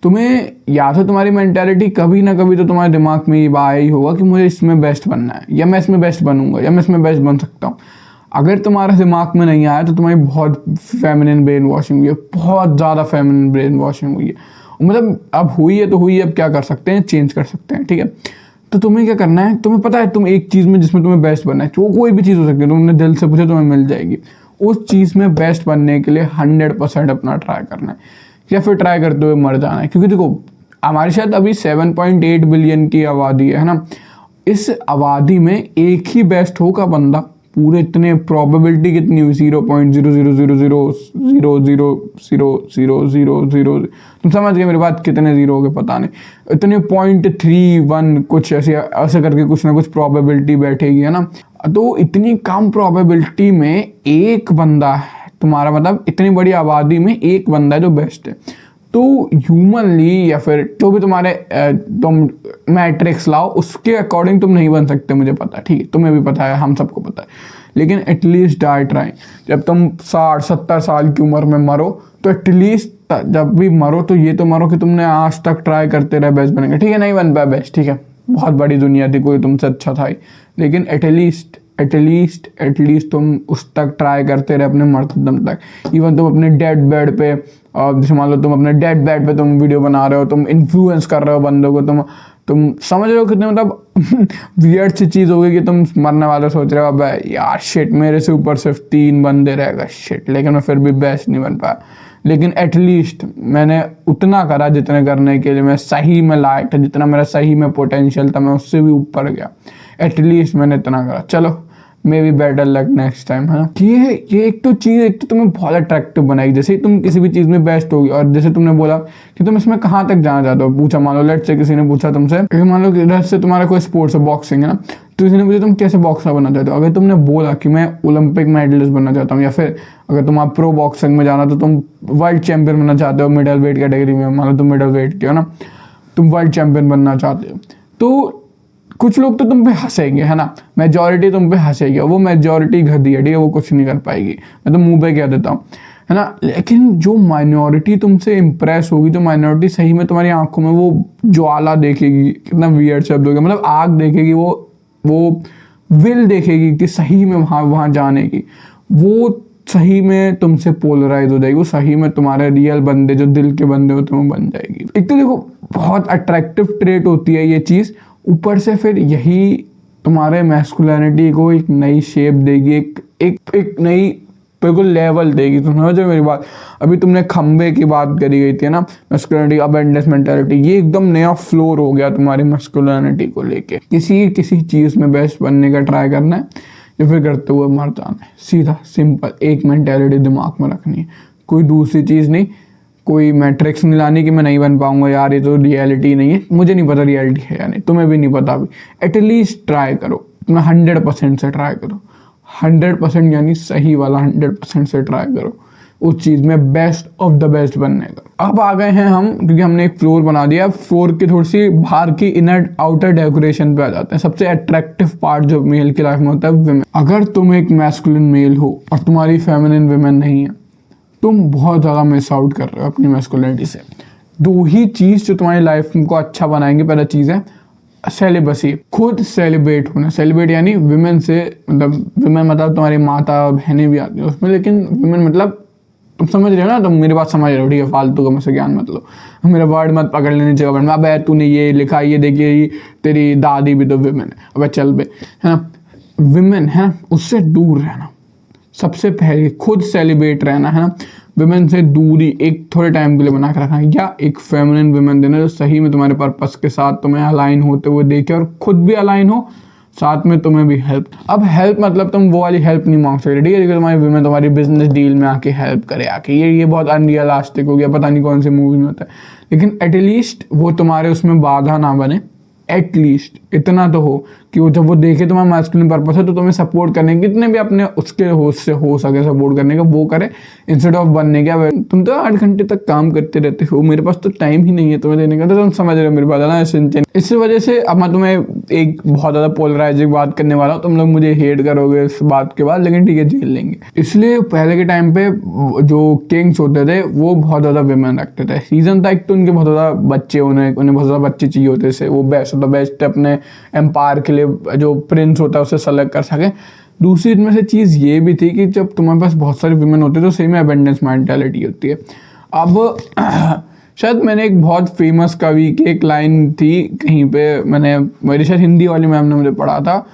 तुम्हें या तो तुम्हारी मेंटालिटी कभी ना कभी तो तुम्हारे दिमाग में ये आया ही होगा कि मुझे इसमें बेस्ट बनना है, या मैं इसमें बेस्ट बनूंगा, या मैं इसमें बेस्ट बन सकता हूँ। अगर तुम्हारे दिमाग में नहीं आया तो तुम्हारी बहुत फेमिनिन ब्रेन वॉशिंग हुई है, बहुत ज़्यादा फेमिनिन ब्रेन वॉशिंग हुई है। मतलब अब हुई है तो हुई है, अब क्या कर सकते हैं, चेंज कर सकते हैं, ठीक है। तो तुम्हें क्या करना है, तुम्हें पता है तुम एक चीज़ में जिसमें तुम्हें बेस्ट बनना है, वो कोई भी चीज़ हो सकती है, तुमने दिल से पूछा तुम्हें मिल जाएगी। उस चीज़ में बेस्ट बनने के लिए 100% अपना ट्राई करना है, या फिर ट्राई करते हुए मर जाना है। क्योंकि देखो, हमारे शायद अभी 7.8 बिलियन की आबादी है ना। इस आबादी में एक ही बेस्ट होगा बंदा, पूरे इतने प्रोबेबिलिटी कितनी हुई, 0.00000000000, तुम समझ गए मेरी बात, कितने जीरो हो गए पता नहीं, इतने 0.31 कुछ ऐसे करके कुछ ना कुछ प्रोबेबिलिटी बैठेगी, है ना। तो इतनी कम प्रोबेबिलिटी में एक बंदा है तुम्हारा, मतलब इतनी बड़ी आबादी में एक बंदा है जो बेस्ट है। तो ह्यूमनली, या फिर जो भी तुम्हारे तुम मैट्रिक्स लाओ उसके अकॉर्डिंग तुम नहीं बन सकते, मुझे पता है, ठीक है, तुम्हें भी पता है, हम सबको पता है। लेकिन एटलीस्ट डाई ट्राई, जब तुम 60-70 साल की उम्र में मरो तो एटलीस्ट जब भी मरो तो ये तो मरो कि तुमने आज तक ट्राई करते रहे बेस्ट बनेंगे। ठीक है, नहीं बन पाया बेस्ट, ठीक है, बहुत बड़ी दुनिया थी, कोई तुमसे अच्छा था ही, लेकिन एटलीस्ट तुम उस तक ट्राई करते रहे अपने मरते दम तक। इवन तुम अपने डेड बेड पे, जैसे मान लो तुम अपने डेड बेड पे तुम वीडियो बना रहे हो, तुम इन्फ्लुएंस कर रहे हो बंदों को, तुम समझ रहे हो कितने मतलब वियर्ड सी चीज़ होगी कि तुम मरने वाले सोच रहे हो अब यार शिट मेरे से ऊपर सिर्फ 3 बंदे रहेगा शिट, लेकिन मैं फिर भी बेस्ट नहीं बन पाया। लेकिन एटलीस्ट मैंने उतना करा जितने करने के लिए मैं सही में लायक था, जितना मेरा सही में पोटेंशियल था, मैं उससे भी ऊपर गया। एटलीस्ट मैंने इतना करा, चलो may be better luck next time, है ना। ये एक तो चीज़, एक तो तुम्हें बहुत अट्रैक्टिव बनाएगी। जैसे ही तुम किसी भी चीज़ में बेस्ट होगी, और जैसे तुमने बोला कि तुम इसमें कहाँ तक जाना चाहते हो, पूछा मान लो लेट से किसी ने पूछा तुमसे, मान लो कि लेट से तुम्हारा कोई स्पोर्ट्स है, बॉक्सिंग है ना, तो किसी ने पूछा तुम कैसे बॉक्सर बनना चाहते हो। अगर तुमने बोला कि मैं ओलंपिक मेडलिस्ट बनना चाहता हूँ, या फिर अगर तुम आप प्रो बॉक्सिंग में जाना तो तुम वर्ल्ड चैंपियन बनना चाहते हो मिडल वेट कैटेगरी में, मान लो तुम मिडल वेट के हो ना, तुम वर्ल्ड चैंपियन बनना चाहते हो, तो कुछ लोग तो तुम पे हंसेंगे, है ना, मेजॉरिटी तुम पे हंसेगी, वो मेजॉरिटी गधी है, ठीक है, वो कुछ नहीं कर पाएगी, मैं तो मुंह पे कह देता हूँ, है ना। लेकिन जो माइनॉरिटी तुमसे इम्प्रेस होगी, जो माइनॉरिटी सही में तुम्हारी आंखों में वो ज्वाला देखेगी, कितना वियर्ड शब्द हो गया, मतलब आग देखेगी, वो विल देखेगी कि सही में वहाँ जाने की, वो सही में तुमसे पोलराइज हो जाएगी, वो सही में तुम्हारे रियल बंदे, जो दिल के बंदे हो तुम्हें बन जाएगी। एक तो देखो बहुत अट्रैक्टिव ट्रेट होती है ये चीज़, ऊपर से फिर यही तुम्हारे मैस्कुलिनिटी को एक नई शेप देगी, एक नई बिल्कुल लेवल देगी। तुम समझो मेरी बात। अभी तुमने खंबे की बात करी गई थी ना, मैस्कुलिनिटी, अबेंडेंस मेंटालिटी, ये एकदम नया फ्लोर हो गया तुम्हारी मैस्कुलिनिटी को लेके। किसी चीज़ में बेस्ट बनने का ट्राई करना है, या फिर करते हुए मर जाना है, सीधा सिंपल एक मेंटालिटी दिमाग में रखनी है, कोई दूसरी चीज़ नहीं, कोई मैट्रिक्स नहीं लानी कि मैं नहीं बन पाऊंगा यार, ये तो रियलिटी नहीं है। मुझे नहीं पता रियलिटी है या नहीं, तुम्हें भी नहीं पता अभी। एटलीस्ट ट्राई करो, तुम्हें 100% से ट्राई करो, 100% यानी सही वाला 100% से ट्राई करो उस चीज़ में बेस्ट ऑफ द बेस्ट बनने का। अब आ गए हैं हम, क्योंकि हमने एक फ्लोर बना दिया, फ्लोर की थोड़ी सी बाहर की इनर आउटर डेकोरेशन पे आ जाते हैं। सबसे अट्रैक्टिव पार्ट जो मेल की लाइफ में होता है, विमेन। अगर तुम एक मैस्कुलिन मेल हो और तुम्हारी फेमिनिन विमेन नहीं है, तुम बहुत ज़्यादा मिस आउट कर रहे हो अपनी मैस्कुलिनिटी से। 2 ही चीज़ जो तुम्हारी लाइफ को अच्छा बनाएंगे, पहला चीज़ है सेलिबसी, खुद सेलिब्रेट होना। सेलिब्रेट यानी विमेन से, मतलब विमेन मतलब तुम्हारी माता बहनें भी आती है उसमें, लेकिन विमेन मतलब तुम समझ रहे हो ना, तुम मेरी बात समझ रहे हो, ठीक है, फालतू का मुझसे ज्ञान मत लो, मेरा वर्ड मत पकड़ लेने चाहिए। अब अबे तूने ये लिखा, ये देखिए तेरी दादी भी तो विमेन है, अब चल बे, है ना। विमेन है ना, उससे दूर रहना, सबसे पहले खुद सेलिब्रेट रहना है ना, विमेन से दूरी एक थोड़े टाइम के लिए बना के रखना, या एक फेमिनिन विमेन देना जो सही में तुम्हारे पर्पस के साथ तुम्हें अलाइन होते हुए देखे और खुद भी अलाइन हो, साथ में तुम्हें भी हेल्प। अब हेल्प मतलब तुम वो वाली हेल्प नहीं मांग सकते, ठीक है, कि तुम्हारी विमेन तुम्हारी बिजनेस डील में आके हेल्प करे आके, ये बहुत अनरियलिस्टिक हो गया, पता नहीं कौन सी मूवी में होता है। लेकिन एटलीस्ट वो तुम्हारे उसमें बाधा ना बने, एटलीस्ट इतना तो हो कि वो जब वो देखे तुम्हारा मैस्कुलिन पर्पस है तो तुम्हें सपोर्ट करने के कितने भी अपने उसके होश से हो सके सपोर्ट करने का वो करे, इंस्टेड ऑफ बनने का तुम तो 8 घंटे तक काम करते रहते हो, मेरे पास तो टाइम ही नहीं है तुम्हें देने का, तो तुम समझ रहे हो मेरी बात है ना सिंचन। इस वजह से अब मैं तुम्हें एक बहुत ज़्यादा पोलराइजिंग बात करने वाला हूँ, तुम लोग मुझे हेट करोगे इस बात के बाद, लेकिन ठीक है झेल लेंगे। इसलिए पहले के टाइम पे जो किंग्स होते थे वो बहुत ज़्यादा विमेन रखते थे, रीज़न था एक तो उनके बहुत ज़्यादा बच्चे, उन्हें बहुत ज़्यादा बच्चे चाहिए होते थे, वो बेस्ट अपने एम्पायर के लिए जो प्रिंस होता है उसे सेलेक्ट कर सके। दूसरी इनमें से चीज़ ये भी थी कि जब तुम्हारे पास बहुत सारे विमेन होते तो सही में अबेंडेंस मेंटालिटी होती है। अब शायद मैंने एक बहुत फेमस कवि की एक लाइन थी कहीं पे, मैंने मेरी शायद हिंदी वाली मैम ने मुझे पढ़ा था,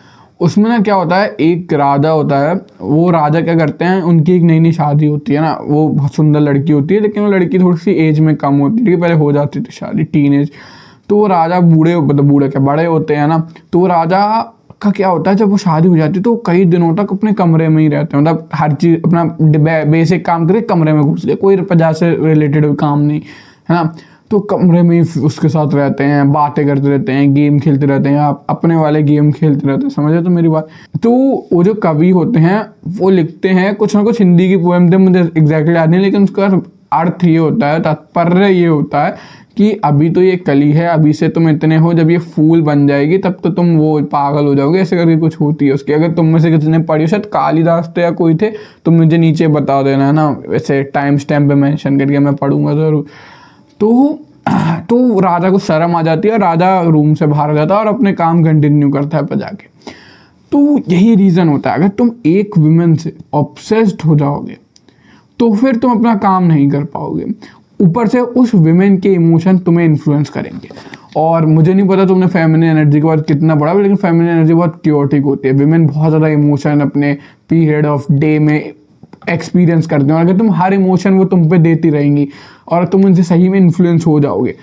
उसमें ना क्या होता है, एक राजा होता है, वो राजा क्या करते हैं, उनकी एक नई नई शादी होती है ना, वो बहुत सुंदर लड़की होती है, लेकिन वो लड़की थोड़ी सी एज में कम होती है, ठीक है, पहले हो जाती थी शादी टीन एज, तो वो राजा बूढ़े क्या बड़े होते हैं ना, तो वो राजा का क्या होता है, जब वो शादी हो जाती है तो कई दिनों तक अपने कमरे में ही रहते हैं, मतलब हर चीज़ अपना बेसिक काम करके कमरे में घुस गए, कोई प्रजा से रिलेटेड काम नहीं है ना, तो कमरे में ही उसके साथ रहते हैं, बातें करते रहते हैं, गेम खेलते रहते हैं, आप अपने वाले गेम खेलते रहते हैं, समझे तो मेरी बात। तो वो जो कवि होते हैं वो लिखते हैं कुछ ना कुछ, हिंदी की पोएम थे मुझे एग्जैक्टली याद नहीं, लेकिन उसका अर्थ ये होता है, तात्पर्य ये होता है कि अभी तो ये कली है, अभी से तुम इतने हो, जब ये फूल बन जाएगी तब तो तुम वो पागल हो जाओगे, ऐसे करके कुछ होती है उसकी। अगर तुम में से किसी ने पढ़ी, शायद कालिदास थे या कोई थे, तो मुझे नीचे बता देना है ना, वैसे टाइम स्टैम्प पे मेंशन करके, मैं पढ़ूंगा ज़रूर। तो राजा को शर्म आ जाती है, राजा रूम से बाहर आ जाता है और अपने काम कंटिन्यू करता है पर जाके। तो यही रीज़न होता है, अगर तुम एक विमेन से ऑब्सेस्ड हो जाओगे तो फिर तुम अपना काम नहीं कर पाओगे, ऊपर से उस विमेन के इमोशन तुम्हें इन्फ्लुएंस करेंगे। और मुझे नहीं पता तुमने फेमिनिन एनर्जी के बाद कितना पढ़ा, लेकिन फेमिनिन एनर्जी बहुत क्योटिक होती है, विमेन बहुत ज़्यादा इमोशन अपने पीरियड ऑफ डे में एक्सपीरियंस करते हो, अगर तुम हर इमोशन वो तुम पे देती रहेंगी और तुम उनसे सही में इन्फ्लुएंस हो जाओगे,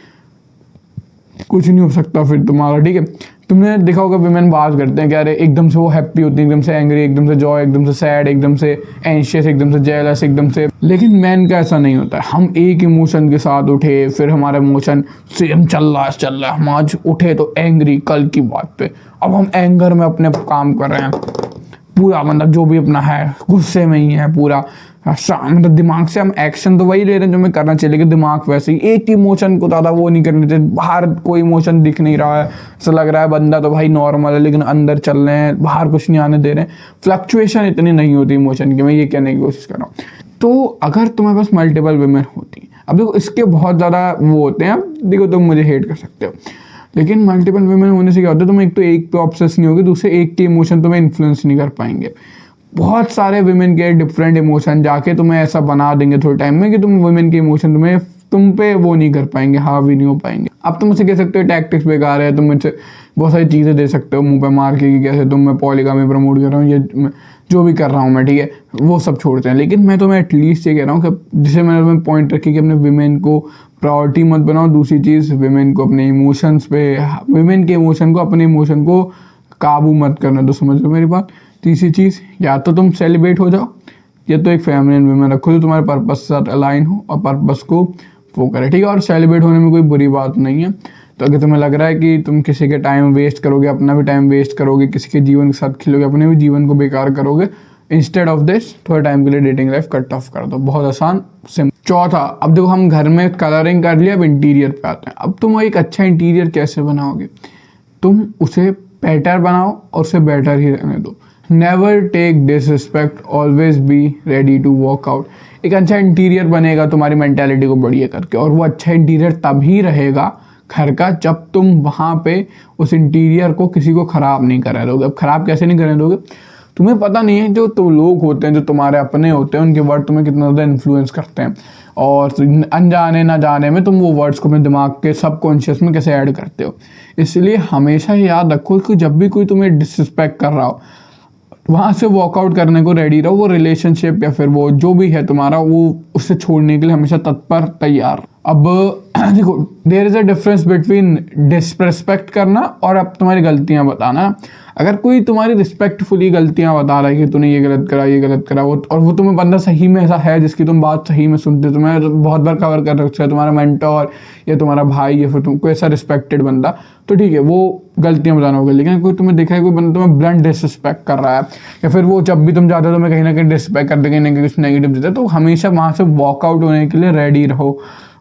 कुछ नहीं हो सकता फिर तुम्हारा, ठीक है। तुमने देखा होगा विमेन बात करते हैं कि अरे एकदम से वो हैप्पी होती है, एकदम से एंग्री, एकदम से जॉय, एकदम से सैड, एकदम से एंशियस, एकदम से जेलस, एकदम से, लेकिन मैन का ऐसा नहीं होता है। हम एक इमोशन के साथ उठे, फिर हमारा इमोशन सेम चल रहा है, हम आज उठे तो एंग्री कल की बात पे, अब हम एंगर में अपने काम कर रहे हैं पूरा, मतलब जो भी अपना है गुस्से में ही है पूरा, मतलब दिमाग से हम एक्शन तो वही ले रहे हैं जो हमें करना चाहिए, लेकिन दिमाग वैसे ही एक इमोशन को ज़्यादा वो नहीं करने चाहिए, बाहर कोई इमोशन दिख नहीं रहा है, ऐसा लग रहा है बंदा तो भाई नॉर्मल है, लेकिन अंदर चल रहे हैं, बाहर कुछ नहीं आने दे रहे हैं, फ्लक्चुएशन इतनी नहीं होती इमोशन की, मैं ये कहने की कोशिश कर रहा हूँ। तो अगर तुम्हारे पास मल्टीपल विमेन होती हैं, अब देखो इसके बहुत ज़्यादा वो होते हैं, देखो तुम मुझे हेट कर सकते हो, लेकिन मल्टीपल विमेन होने से क्या होता है, तुम एक तो एक पे ऑब्सेस नहीं होगे, दूसरे एक के इमोशन तुम्हें इन्फ्लुएंस नहीं कर पाएंगे। बहुत सारे विमेन के डिफरेंट इमोशन जाके तुम्हें ऐसा बना देंगे थोड़े टाइम में कि तुम विमेन के इमोशन तुम पे वो नहीं कर पाएंगे, हावी नहीं हो पाएंगे। अब तुम मुझसे कह सकते हो टैक्टिक्स बेकार है, तुम मुझसे बहुत सारी चीज़ें दे सकते हो मुंह पे मार के कि कैसे तुम मैं पॉलीगामी प्रमोट कर रहा हूँ, ये जो भी कर रहा हूँ मैं, ठीक है, वो सब छोड़ते हैं। लेकिन मैं तुम्हें एटलीस्ट ये कह रहा हूँ कि जिसे मैंने तुम्हें पॉइंट रखी कि अपने विमेन को प्रायोरिटी मत बनाओ, दूसरी चीज़ विमेन को अपने इमोशंस पे, विमेन के इमोशन को, अपने इमोशन को काबू मत करना, तो समझ लो मेरी बात। तीसरी चीज़, या तो तुम सेलिब्रेट हो जाओ, या तो एक फेमिनिन विमेन रखो जो तुम्हारे पर्पस के साथ अलाइन हो और पर्पस को वो करे, ठीक है। और सेलिब्रेट होने में कोई बुरी बात नहीं है। तो अगर तुम्हें लग रहा है कि तुम किसी के टाइम वेस्ट करोगे, अपना भी टाइम वेस्ट करोगे, किसी के जीवन के साथ खिलोगे, अपने भी जीवन को बेकार करोगे, इंस्टेड ऑफ दिस थोड़े टाइम के लिए डेटिंग लाइफ कट ऑफ कर दो, बहुत आसान सिंपल। चौथा, अब देखो हम घर में कलरिंग कर लिया, अब इंटीरियर पे आते हैं। अब तुम एक अच्छा इंटीरियर कैसे बनाओगे, तुम उसे बेटर बनाओ और उसे बेटर ही रहने दो। Never take disrespect, always be ready to walk out. एक अच्छा इंटीरियर बनेगा तुम्हारी मेंटालिटी को बढ़िया करके, और वो अच्छा इंटीरियर तभी रहेगा घर का जब तुम वहाँ पे उस इंटीरियर को किसी को ख़राब नहीं करने दोगे। अब ख़राब कैसे नहीं करने दोगे, तुम्हें पता नहीं है जो तो लोग होते हैं जो तुम्हारे अपने होते हैं, उनके वर्ड तुम्हें कितना ज़्यादा इन्फ्लुएंस करते हैं, और अनजाने ना जाने में तुम वो वर्ड्स को अपने दिमाग के सबकॉन्शियस में कैसे ऐड करते हो। इसलिए हमेशा याद रखो कि जब भी कोई तुम्हें डिसरिस्पेक्ट कर रहा हो, वहाँ से वॉकआउट करने को रेडी रहो। वो रिलेशनशिप या फिर वो जो भी है तुम्हारा, वो उससे छोड़ने के लिए हमेशा तत्पर तैयार। अब देखो, there is a difference between disrespect करना और अब तुम्हारी गलतियाँ बताना। अगर कोई तुम्हारी रिस्पेक्टफुली गलतियाँ बता रहा है कि तूने ये गलत करा, ये गलत करा, वो और वो तुम्हें बंदा सही में ऐसा है जिसकी तुम बात सही में सुनते, तुम्हें बहुत बार कवर कर रखा है, तुम्हारा मेंटोर या तुम्हारा भाई या फिर तुमको ऐसा रिस्पेक्टेड बंदा, तो ठीक है, वो गलतियाँ बताना होगा। लेकिन कोई तुम्हें देखा है कोई बंदा तुम्हें ब्लंट डिसरिस्पेक्ट कर रहा है, या फिर वो जब भी तुम जाते हो तुम्हें कहीं ना कहीं डिसरिस्पेक्ट करते, कहीं ना कहीं कुछ नेगेटिव देते, तो हमेशा वहाँ से वॉकआउट होने के लिए रेडी रहो।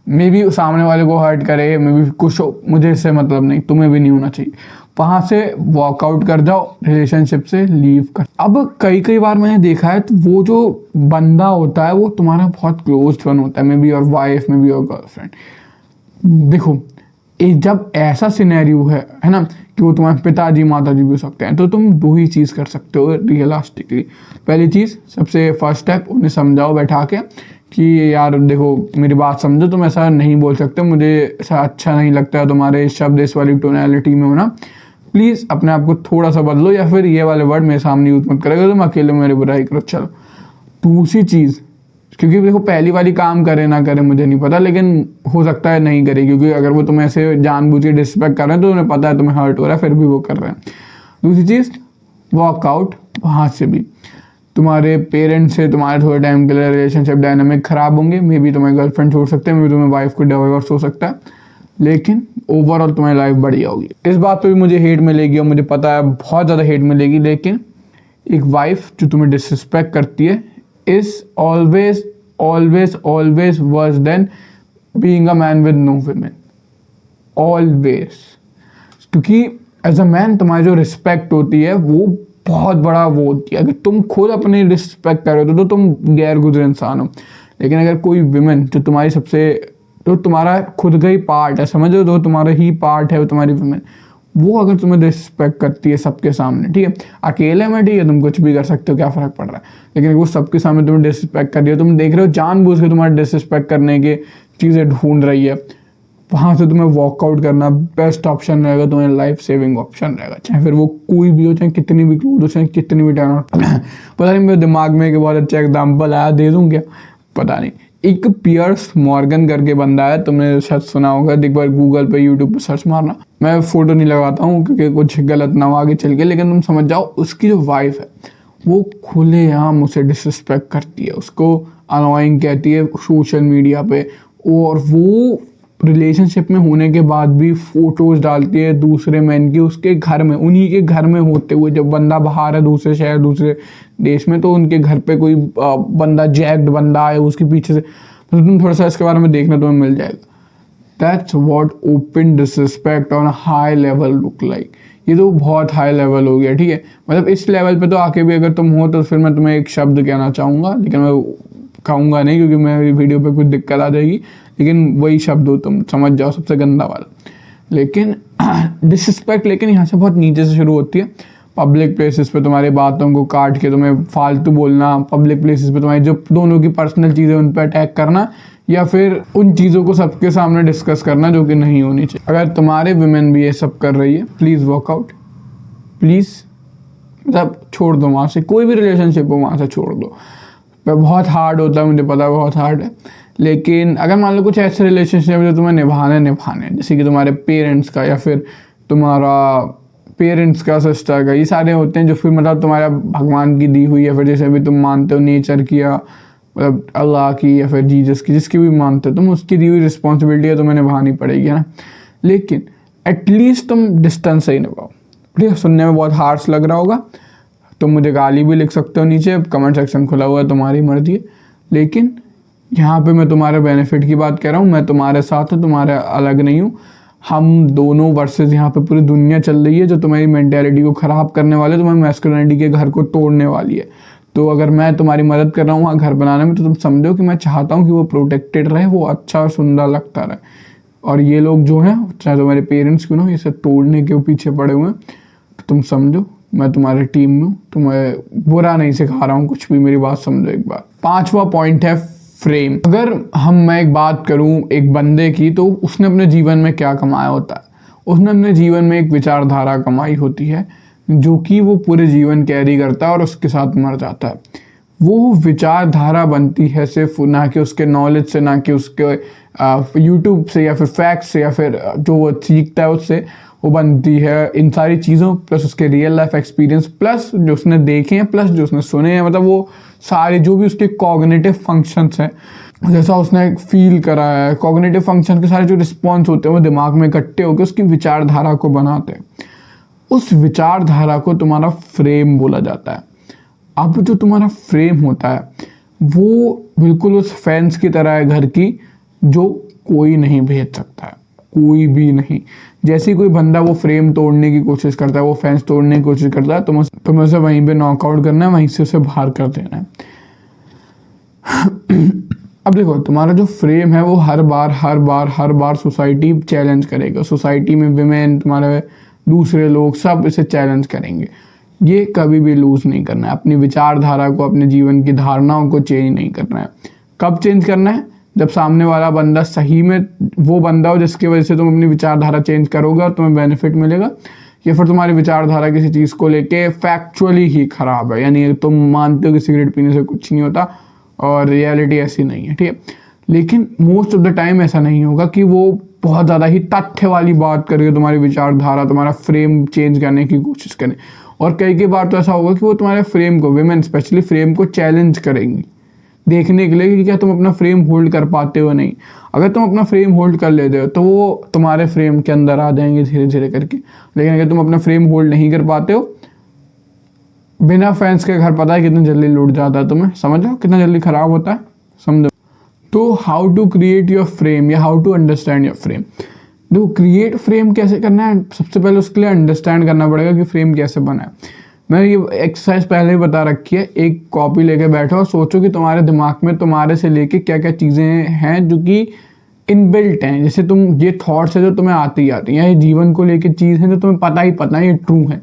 मे बी सामने वाले को हर्ट करे, मे बी कुछ हो, मुझे इससे मतलब नहीं, तुम्हें भी नहीं होना चाहिए। वहाँ से वॉकआउट कर जाओ, रिलेशनशिप से लीव कर। अब कई बार मैंने देखा है, तो वो जो बंदा होता है वो तुम्हारा बहुत क्लोज वन होता है, may be your wife, may be your girlfriend. देखो, जब ऐसा सिनेरियो है ना, कि वो तुम्हारे पिताजी माताजी भी हो सकते हैं, तो तुम दो ही चीज़ कर सकते हो रियलिस्टिकली। पहली चीज़, सबसे फर्स्ट स्टेप, उन्हें समझाओ बैठा के कि यार देखो मेरी बात समझो, तुम ऐसा नहीं बोल सकते, मुझे ऐसा अच्छा नहीं लगता तुम्हारे शब्द इस वाली टोनैलिटी में होना, प्लीज़ अपने आप को थोड़ा सा बदलो, या फिर ये वाले वर्ड मेरे सामने यूज़ मत करेगा, तुम अकेले मेरी बुराई करो। चलो, दूसरी चीज़, क्योंकि देखो पहली वाली काम करे ना करे मुझे नहीं पता, लेकिन हो सकता है नहीं करे, क्योंकि अगर वो तुम्हें ऐसे जानबूझ के डिसरिस्पेक्ट कर रहे हैं तो उन्हें पता है तुम्हें हर्ट हो रहा है, फिर भी वो कर रहे हैं। दूसरी चीज़, वॉकआउट। वहाँ से भी तुम्हारे पेरेंट्स से तुम्हारे थोड़े टाइम के लिए रिलेशनशिप डायनामिक ख़राब होंगे, मे बी तुम्हें गर्लफ्रेंड छोड़ सकते हैं, मे बी तुम्हें वाइफ को डिवोर्स हो सकता है, लेकिन ओवरऑल तुम्हारी लाइफ बढ़िया होगी। इस बात पे भी मुझे हेट मिलेगी और मुझे पता है बहुत ज़्यादा हेट मिलेगी, लेकिन एक वाइफ जो तुम्हें डिसरिस्पेक्ट करती है is always worse than being a man with no women, always। क्योंकि एज अ मैन तुम्हारी जो रिस्पेक्ट होती है वो बहुत बड़ा वो होती है। अगर तुम खुद अपनी रिस्पेक्ट कर रहे हो तो तुम गैर गुजरे इंसान हो, लेकिन अगर कोई विमेन जो तुम्हारी सबसे, तो तुम्हारा खुद का ही पार्ट है, समझो, तो तुम्हारा ही पार्ट है वो तुम्हारी विमेन, वो अगर तुम्हें डिसरिस्पेक्ट करती है सबके सामने, ठीक है, अकेले में ठीक है तुम कुछ भी कर सकते हो, क्या फ़र्क पड़ रहा है, लेकिन वो सबके सामने तुम्हें डिसरिस्पेक्ट कर रही है, तुम देख रहे हो जानबूझ के तुम्हारे डिसरिस्पेक्ट करने के चीज़ें ढूंढ रही है, वहाँ से तुम्हें वॉकआउट करना बेस्ट ऑप्शन रहेगा, तुम्हें लाइफ सेविंग ऑप्शन रहेगा। चाहे फिर वो कोई भी हो, चाहे कितनी भी क्लोज हो, चाहे कितनी भी टर्न आउट पता नहीं, मेरे दिमाग में एक बहुत अच्छा एग्जाम्पल आया, दे दूँ क्या पता नहीं। एक पियर्स मॉर्गन करके बंदा है, तुमने शायद सुना होगा, एक बार गूगल पे यूट्यूब पे सर्च मारना, मैं फ़ोटो नहीं लगाता हूँ क्योंकि कुछ गलत ना हो आगे चल के, लेकिन तुम समझ जाओ, उसकी जो वाइफ है वो खुलेआम उसे डिसरिस्पेक्ट करती है, उसको अनोइंग कहती है सोशल मीडिया पे, और वो रिलेशनशिप में होने के बाद भी फ़ोटोज़ डालती है दूसरे मैन की उसके घर में, उन्हीं के घर में होते हुए। जब बंदा बाहर है दूसरे शहर दूसरे देश में, तो उनके घर पे कोई बंदा जैक्ड बंदा है उसके पीछे से, तो तुम थोड़ा सा इसके बारे में देखना तुम्हें मिल जाएगा। That's what open disrespect on high level look like. ये तो बहुत हाई लेवल हो गया, ठीक है, मतलब इस लेवल पे तो आके भी अगर तुम हो तो फिर मैं तुम्हें एक शब्द कहना चाहूँगा, लेकिन मैं कहूँगा नहीं क्योंकि मेरी वीडियो पे कुछ दिक्कत आ जाएगी, लेकिन वही शब्द हो, तुम समझ जाओ, सबसे गंदा वाला। लेकिन डिसरिस्पेक्ट, लेकिन यहाँ से बहुत नीचे से शुरू होती है। पब्लिक प्लेसेस पे तुम्हारी बातों को काट के तुम्हें फालतू बोलना, पब्लिक प्लेसेस पे तुम्हारी जो दोनों की पर्सनल चीज़ें उन पर अटैक करना, या फिर उन चीज़ों को सबके सामने डिस्कस करना जो कि नहीं होनी चाहिए। अगर तुम्हारे विमेन भी ये सब कर रही है, प्लीज़ वॉकआउट, प्लीज़, मतलब छोड़ दो वहाँ से, कोई भी रिलेशनशिप हो वहाँ से छोड़ दो। बहुत हार्ड होता है, मुझे पता है बहुत हार्ड है, लेकिन अगर मान लो कुछ ऐसे रिलेशनशिप जो तुम्हें निभाने, जैसे कि तुम्हारे पेरेंट्स का या फिर तुम्हारा पेरेंट्स का, सिस्टर का, ये सारे होते हैं जो फिर मतलब तुम्हारा भगवान की दी हुई, या फिर जैसे भी तुम मानते हो नेचर की, या मतलब अल्लाह की, या फिर जीसस की, जिसकी भी मानते हो तुम, उसकी दी हुई रिस्पॉन्सिबिलिटी है तुम्हें निभानी पड़ेगी, है ना। लेकिन एटलीस्ट तुम डिस्टेंस से ही निभाओ, ठीक है। सुनने में बहुत हार्श लग रहा होगा, तुम मुझे गाली भी लिख सकते हो, नीचे कमेंट सेक्शन खुला हुआ है, तुम्हारी मर्जी है, लेकिन यहाँ पे मैं तुम्हारे बेनिफिट की बात कह रहा हूँ, मैं तुम्हारे साथ हूँ, तुम्हारे अलग नहीं हूँ, हम दोनों वर्सेस यहाँ पे पूरी दुनिया चल रही है जो तुम्हारी मेंटालिटी को ख़राब करने वाले, तुम्हारी मैस्कुलिनिटी के घर को तोड़ने वाली है। तो अगर मैं तुम्हारी मदद कर रहा हूँ वहाँ घर बनाने में, तो तुम समझो कि मैं चाहता हूँ कि वो प्रोटेक्टेड रहे, वो अच्छा और सुंदर लगता रहे, और ये लोग जो हैं, चाहे तुम्हारे पेरेंट्स क्यों ना, इसे तोड़ने के पीछे पड़े हुए हैं, तो तुम समझो मैं तुम्हारी टीम में हूँ, तुम्हें बुरा नहीं सिखा रहा हूँ कुछ भी, मेरी बात समझो एक बार। 5वां पॉइंट है फ्रेम। अगर मैं एक बात करूं एक बंदे की, तो उसने अपने जीवन में क्या कमाया होता है, उसने अपने जीवन में एक विचारधारा कमाई होती है जो कि वो पूरे जीवन कैरी करता है और उसके साथ मर जाता है। वो विचारधारा बनती है सिर्फ ना कि उसके नॉलेज से, ना कि उसके यूट्यूब से या फिर फैक्ट से या फिर जो वो सीखता है उससे, वो बनती है इन सारी चीज़ों प्लस उसके रियल लाइफ एक्सपीरियंस प्लस जो उसने देखे हैं प्लस जो उसने सुने हैं। मतलब वो सारे जो भी उसके कॉग्निटिव फंक्शंस हैं, जैसा उसने फील करा है, कॉग्निटिव फंक्शन के सारे जो रिस्पॉन्स होते हैं वो दिमाग में इकट्ठे होकर उसकी विचारधारा को बनाते हैं। उस विचारधारा को तुम्हारा फ्रेम बोला जाता है। अब जो तुम्हारा फ्रेम होता है वो बिल्कुल उस फेंस की तरह है घर की, जो कोई नहीं भेज सकता है, कोई भी नहीं। जैसे ही कोई बंदा वो फ्रेम तोड़ने की कोशिश करता है, वो फेंस तोड़ने की कोशिश करता है, तुम्हें उसे वहीं पे नॉकआउट करना है, वहीं से उसे बाहर कर देना है। अब देखो, तुम्हारा जो फ्रेम है वो हर बार सोसाइटी चैलेंज करेगा। सोसाइटी में विमेन, तुम्हारे दूसरे लोग सब इसे चैलेंज करेंगे। ये कभी भी लूज नहीं करना है। अपनी विचारधारा को, अपने जीवन की धारणाओं को चेंज नहीं करना है। कब चेंज करना है? जब सामने वाला बंदा सही में वो बंदा हो जिसकी वजह से तुम अपनी विचारधारा चेंज करोगे और तुम्हें बेनिफिट मिलेगा, या फिर तुम्हारी विचारधारा किसी चीज़ को लेके फैक्चुअली ही खराब है, यानी तुम मानते हो कि सिगरेट पीने से कुछ नहीं होता और रियलिटी ऐसी नहीं है, ठीक है। लेकिन मोस्ट ऑफ द टाइम ऐसा नहीं होगा कि वो बहुत ज़्यादा ही तथ्य वाली बात करके तुम्हारी विचारधारा, तुम्हारा फ्रेम चेंज करने की कोशिश करें। और कई बार तो ऐसा होगा कि वो तुम्हारे फ्रेम को, विमेन स्पेशली फ्रेम को चैलेंज करेंगी, देखने के लिए कि क्या तुम अपना फ्रेम होल्ड कर पाते हो नहीं। अगर तुम अपना फ्रेम होल्ड कर लेते हो तो वो तुम्हारे फ्रेम के अंदर आ जाएंगे धीरे धीरे करके। लेकिन अगर तुम अपना फ्रेम होल्ड नहीं कर पाते हो, बिना फैंस के घर पता है कितना जल्दी लूट जाता है तुम्हें, समझो कितना जल्दी खराब होता है, समझो। तो how to create your frame या how to understand your frame. देखो, क्रिएट फ्रेम कैसे करना है, सबसे पहले उसके लिए अंडरस्टैंड करना पड़ेगा कि फ्रेम कैसे बना है। मैंने ये एक्सरसाइज पहले ही बता रखी है। एक कॉपी लेके बैठो और सोचो कि तुम्हारे दिमाग में तुम्हारे से लेके क्या क्या चीज़ें हैं जो कि इनबिल्ट हैं। जैसे तुम, ये थॉट्स है जो तुम्हें आती हैं, या ये जीवन को लेके चीज़ है जो तुम्हें पता है ये ट्रू है।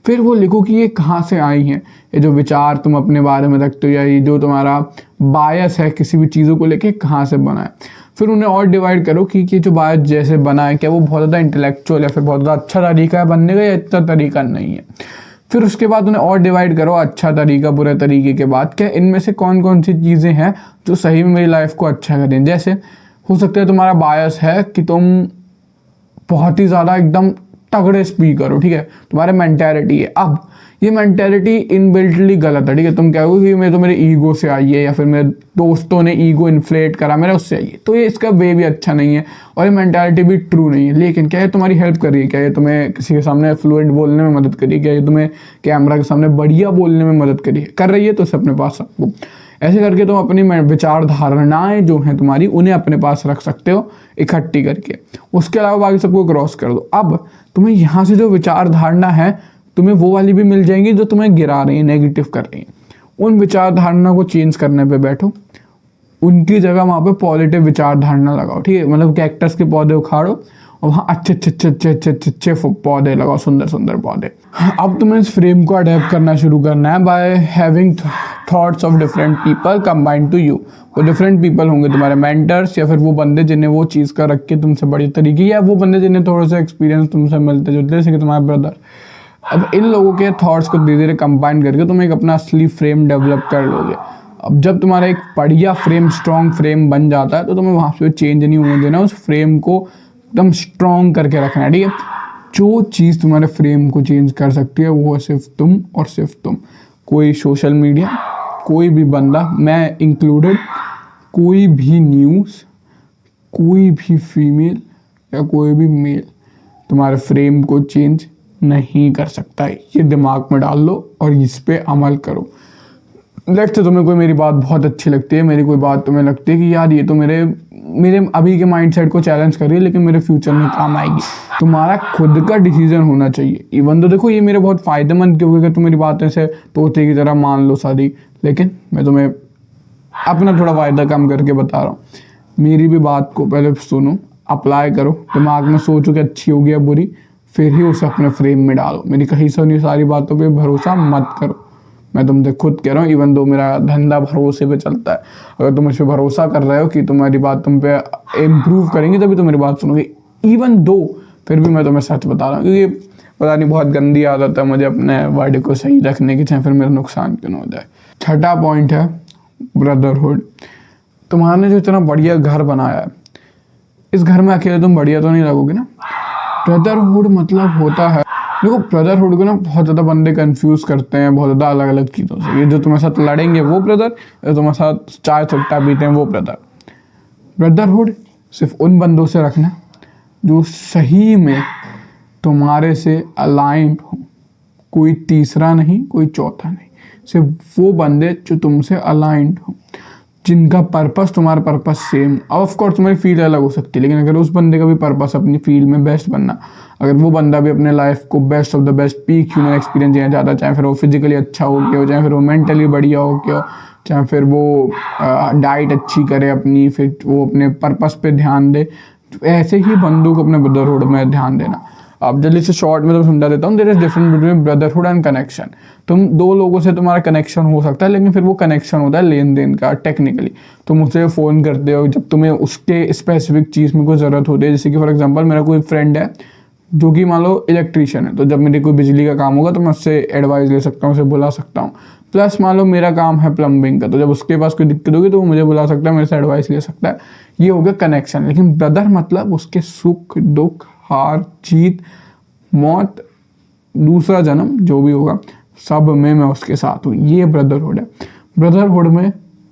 फिर वो लिखो कि ये कहाँ से आई हैं, ये जो विचार तुम अपने बारे में रखते हो, या ये जो तुम्हारा बायस है किसी भी चीज़ों को लेके कहाँ से बना है। फिर उन्हें और डिवाइड करो कि जो बायस जैसे बना है, क्या वो बहुत ज़्यादा इंटेलेक्चुअल है, फिर बहुत ज़्यादा अच्छा तरीका है बनने का, या अच्छा तरीका नहीं है। फिर उसके बाद उन्हें और डिवाइड करो, अच्छा तरीका, बुरे तरीके के बाद, क्या इनमें से कौन कौन सी चीज़ें हैं जो सही में मेरी लाइफ को अच्छा करें। जैसे हो सकता है तुम्हारा बायस है कि तुम बहुत ही ज़्यादा एकदम तगड़े स्पीकर हो, ठीक है, तुम्हारा मेंटालिटी है। अब ये मेंटालिटी इनबिल्टली गलत है, ठीक है। तुम कहोगे कि मैं तो मेरे ईगो से आई है, या फिर मेरे दोस्तों ने ईगो इन्फ्लेट करा मेरा, उससे आई है। तो ये इसका वे भी अच्छा नहीं है और ये मेंटालिटी भी ट्रू नहीं है। लेकिन क्या ये तुम्हारी हेल्प कर रही है? क्या ये तुम्हें किसी के सामने फ्लुएंट बोलने में मदद करी है? क्या ये तुम्हें कैमरा के सामने बढ़िया बोलने में मदद करी है? कर रही है तो उसे अपने पास रखो। ऐसे करके तुम अपनी विचार धारणाएं जो हैं तुम्हारी, उन्हें अपने पास रख सकते हो इकट्ठी करके। उसके अलावा बाकी सबको क्रॉस कर दो। अब तुम्हें यहाँ से जो विचार धारणा है, तुम्हें वो वाली भी मिल जाएंगी जो तुम्हें गिरा रही है, नेगेटिव कर रही है। उन विचार धारणा को चेंज करने पे बैठो, उनकी जगह वहाँ पे पॉजिटिव विचार धारणा लगाओ, ठीक है। मतलब कैक्टस के पौधे उखाड़ो और वहाँ अच्छे पौधे लगाओ, सुंदर सुंदर पौधे। अब तुम्हें इस फ्रेम को अडेप्ट करना शुरू करना है by having thoughts of different people combined to you. वो डिफरेंट पीपल होंगे तुम्हारे मेंटर्स, या फिर वो बंदे जिन्हें वो चीज़ का रख के तुमसे बड़ी तरीके, या वो बंदे जिन्हें थोड़ा सा एक्सपीरियंस तुमसे मिलते जुलते, जैसे कि तुम्हारे ब्रदर। अब इन लोगों के थॉट्स को धीरे धीरे कंबाइन करके तुम एक अपना असली फ्रेम डेवलप कर लोगे। अब जब तुम्हारा एक बढ़िया फ्रेम, स्ट्रॉन्ग फ्रेम बन जाता है, तो तुम्हें वहाँ पे चेंज नहीं होने देना, उस फ्रेम को एकदम स्ट्रॉन्ग करके रखना है, ठीक है। जो चीज़ तुम्हारे फ्रेम को चेंज कर सकती है वो है सिर्फ तुम और सिर्फ तुम। कोई सोशल मीडिया, कोई भी बंदा, मैं इंक्लूडेड, कोई भी न्यूज़, कोई भी फीमेल या कोई भी मेल तुम्हारे फ्रेम को चेंज नहीं कर सकता है। ये दिमाग में डाल लो और इस पे अमल करो। लेट्स से तुम्हें कोई मेरी बात बहुत अच्छी लगती है, मेरी कोई बात तुम्हें लगती है कि यार ये तो मेरे अभी के माइंडसेट को चैलेंज कर रही है, लेकिन मेरे फ्यूचर में काम आएगी। तुम्हारा खुद का डिसीजन होना चाहिए। इवन तो देखो ये मेरे बहुत फ़ायदेमंद, क्योंकि अगर तुम मेरी बातें से तोते की तरह मान लो सारी, लेकिन मैं तुम्हें अपना थोड़ा फ़ायदा कम करके बता रहा हूँ। मेरी भी बात को पहले सुनो, अप्लाई करो, दिमाग में सोचो कि अच्छी होगी या बुरी, फिर ही उसे अपने फ्रेम में डालो। मेरी कहीं सुनी सारी बातों पे भरोसा मत करो। मैं तुमसे खुद कह रहा हूँ, इवन दो मेरा धंधा भरोसे पे चलता है। अगर तुम इस पर भरोसा कर रहे हो कि तुम्हारी बात तुम पे इम्प्रूव करेंगी, तभी तुम मेरी बात सुनोगे। इवन दो फिर भी मैं तुम्हें सच बता रहा हूँ, क्योंकि पता नहीं बहुत गंदी आदत है मुझे अपने वर्ड को सही रखने की, चाहे फिर मेरा नुकसान क्यों ना हो जाए। छठा पॉइंट है ब्रदरहुड। तुम्हारे जो इतना बढ़िया घर बनाया है, इस घर में अकेले तुम बढ़िया तो नहीं लगोगे ना। ब्रदरहुड मतलब होता है, देखो ब्रदरहुड को ना बहुत ज़्यादा बंदे कंफ्यूज करते हैं बहुत ज़्यादा अलग अलग चीज़ों से। ये जो तुम्हारे साथ लड़ेंगे वो ब्रदर, या तुम्हारे साथ चाय चुट्टा पीते हैं वो ब्रदर। ब्रदरहुड सिर्फ उन बंदों से रखना जो सही में तुम्हारे से अलाइंड हो, कोई तीसरा नहीं, कोई चौथा नहीं, सिर्फ वो बंदे जो तुमसे अलाइंड हो, जिनका पर्पस तुम्हारा पर्पस सेम। ऑफ कोर्स तुम्हारी फील्ड अलग हो सकती है, लेकिन अगर उस बंदे का भी पर्पस अपनी फील्ड में बेस्ट बनना, अगर वो बंदा भी अपने लाइफ को best of the best peak human experience देना चाहता है, चाहे फिर वो फिजिकली अच्छा हो गया हो, चाहे फिर वो मेंटली बढ़िया हो गया हो, चाहे फिर वो डाइट अच्छी करे अपनी, फिर वो अपने पर्पस पे ध्यान दे, तो ऐसे ही बंदों को अपने ब्रदरहुड में ध्यान देना। अब जल्दी से शॉर्ट में तो समझा देता हूँ, there is difference between brotherhood and connection. तुम दो लोगों से तुम्हारा कनेक्शन हो सकता है, लेकिन फिर वो कनेक्शन होता है लेन देन का। टेक्निकली तुम उसे फ़ोन करते हो जब तुम्हें उसके स्पेसिफिक चीज़ में कोई ज़रूरत होती है। जैसे कि फॉर एग्जांपल मेरा कोई फ्रेंड है जो कि मान लो इलेक्ट्रीशियन है, तो जब मेरी कोई बिजली का काम होगा तो मैं उससे एडवाइस ले सकता हूँ, उसे बुला सकता हूँ। प्लस मान लो मेरा काम है प्लम्बिंग का, तो जब उसके पास कोई दिक्कत होगी तो वो मुझे बुला सकता है, मेरे से एडवाइस ले सकता है। ये हो गया कनेक्शन। लेकिन ब्रदर मतलब उसके सुख दुख, हार जीत, मौत, दूसरा जन्म, जो भी होगा सब में मैं उसके साथ हूँ। ये ब्रदरहुड है। ब्रदरहुड में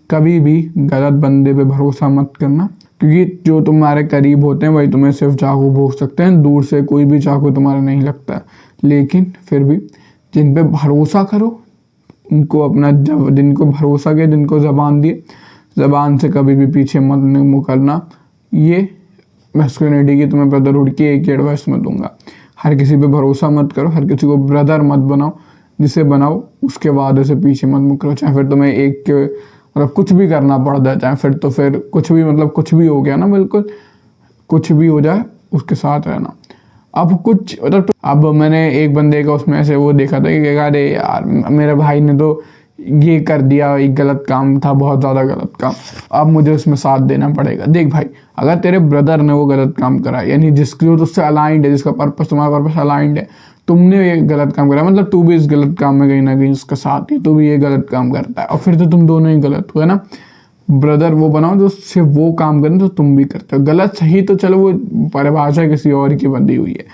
कभी भी गलत बंदे पे भरोसा मत करना, क्योंकि जो तुम्हारे करीब होते हैं वही तुम्हें सिर्फ चाकू भोंक सकते हैं, दूर से कोई भी चाकू तुम्हारा नहीं लगता है। लेकिन फिर भी जिन पे भरोसा करो उनको अपना, जब जिनको भरोसा किया, जिनको ज़बान दिए, ज़बान से कभी भी पीछे मत मुकरना। ये मैस्कुलिनिटी की तुम्हें ब्रदरहुड की एक ही एडवाइस मैं दूंगा। हर किसी पे भरोसा मत करो, हर किसी को ब्रदर मत बनाओ, जिसे बनाओ उसके बाद उसे पीछे मत मुकरो। चाहे फिर तुम्हें एक के मतलब कुछ भी करना पड़ जाए, चाहे फिर तो फिर कुछ भी मतलब कुछ भी हो गया ना, बिल्कुल कुछ भी हो जाए उसके साथ रहना। अब कुछ मतलब अब मैंने एक बंदे का उसमें ऐसे वो देखा था कि अरे यार मेरे भाई ने तो ये कर दिया, एक गलत काम था, बहुत ज़्यादा गलत काम, अब मुझे उसमें साथ देना पड़ेगा। देख भाई, अगर तेरे ब्रदर ने वो गलत काम करा, यानी जिसकी जो तुझसे अलाइंड है, जिसका पर्पस तुम्हारा पर्पस अलाइंड है, तुमने ये गलत काम करा, मतलब तू भी इस गलत काम में कहीं ना कहीं उसका साथ है, तू भी ये गलत काम करता है, और फिर तो तुम दोनों ही गलत हुए ना। ब्रदर वो बनाओ जो सिर्फ वो काम करें तो तुम भी करते हो। गलत सही तो चलो वो परिभाषा किसी और की बंधी हुई है,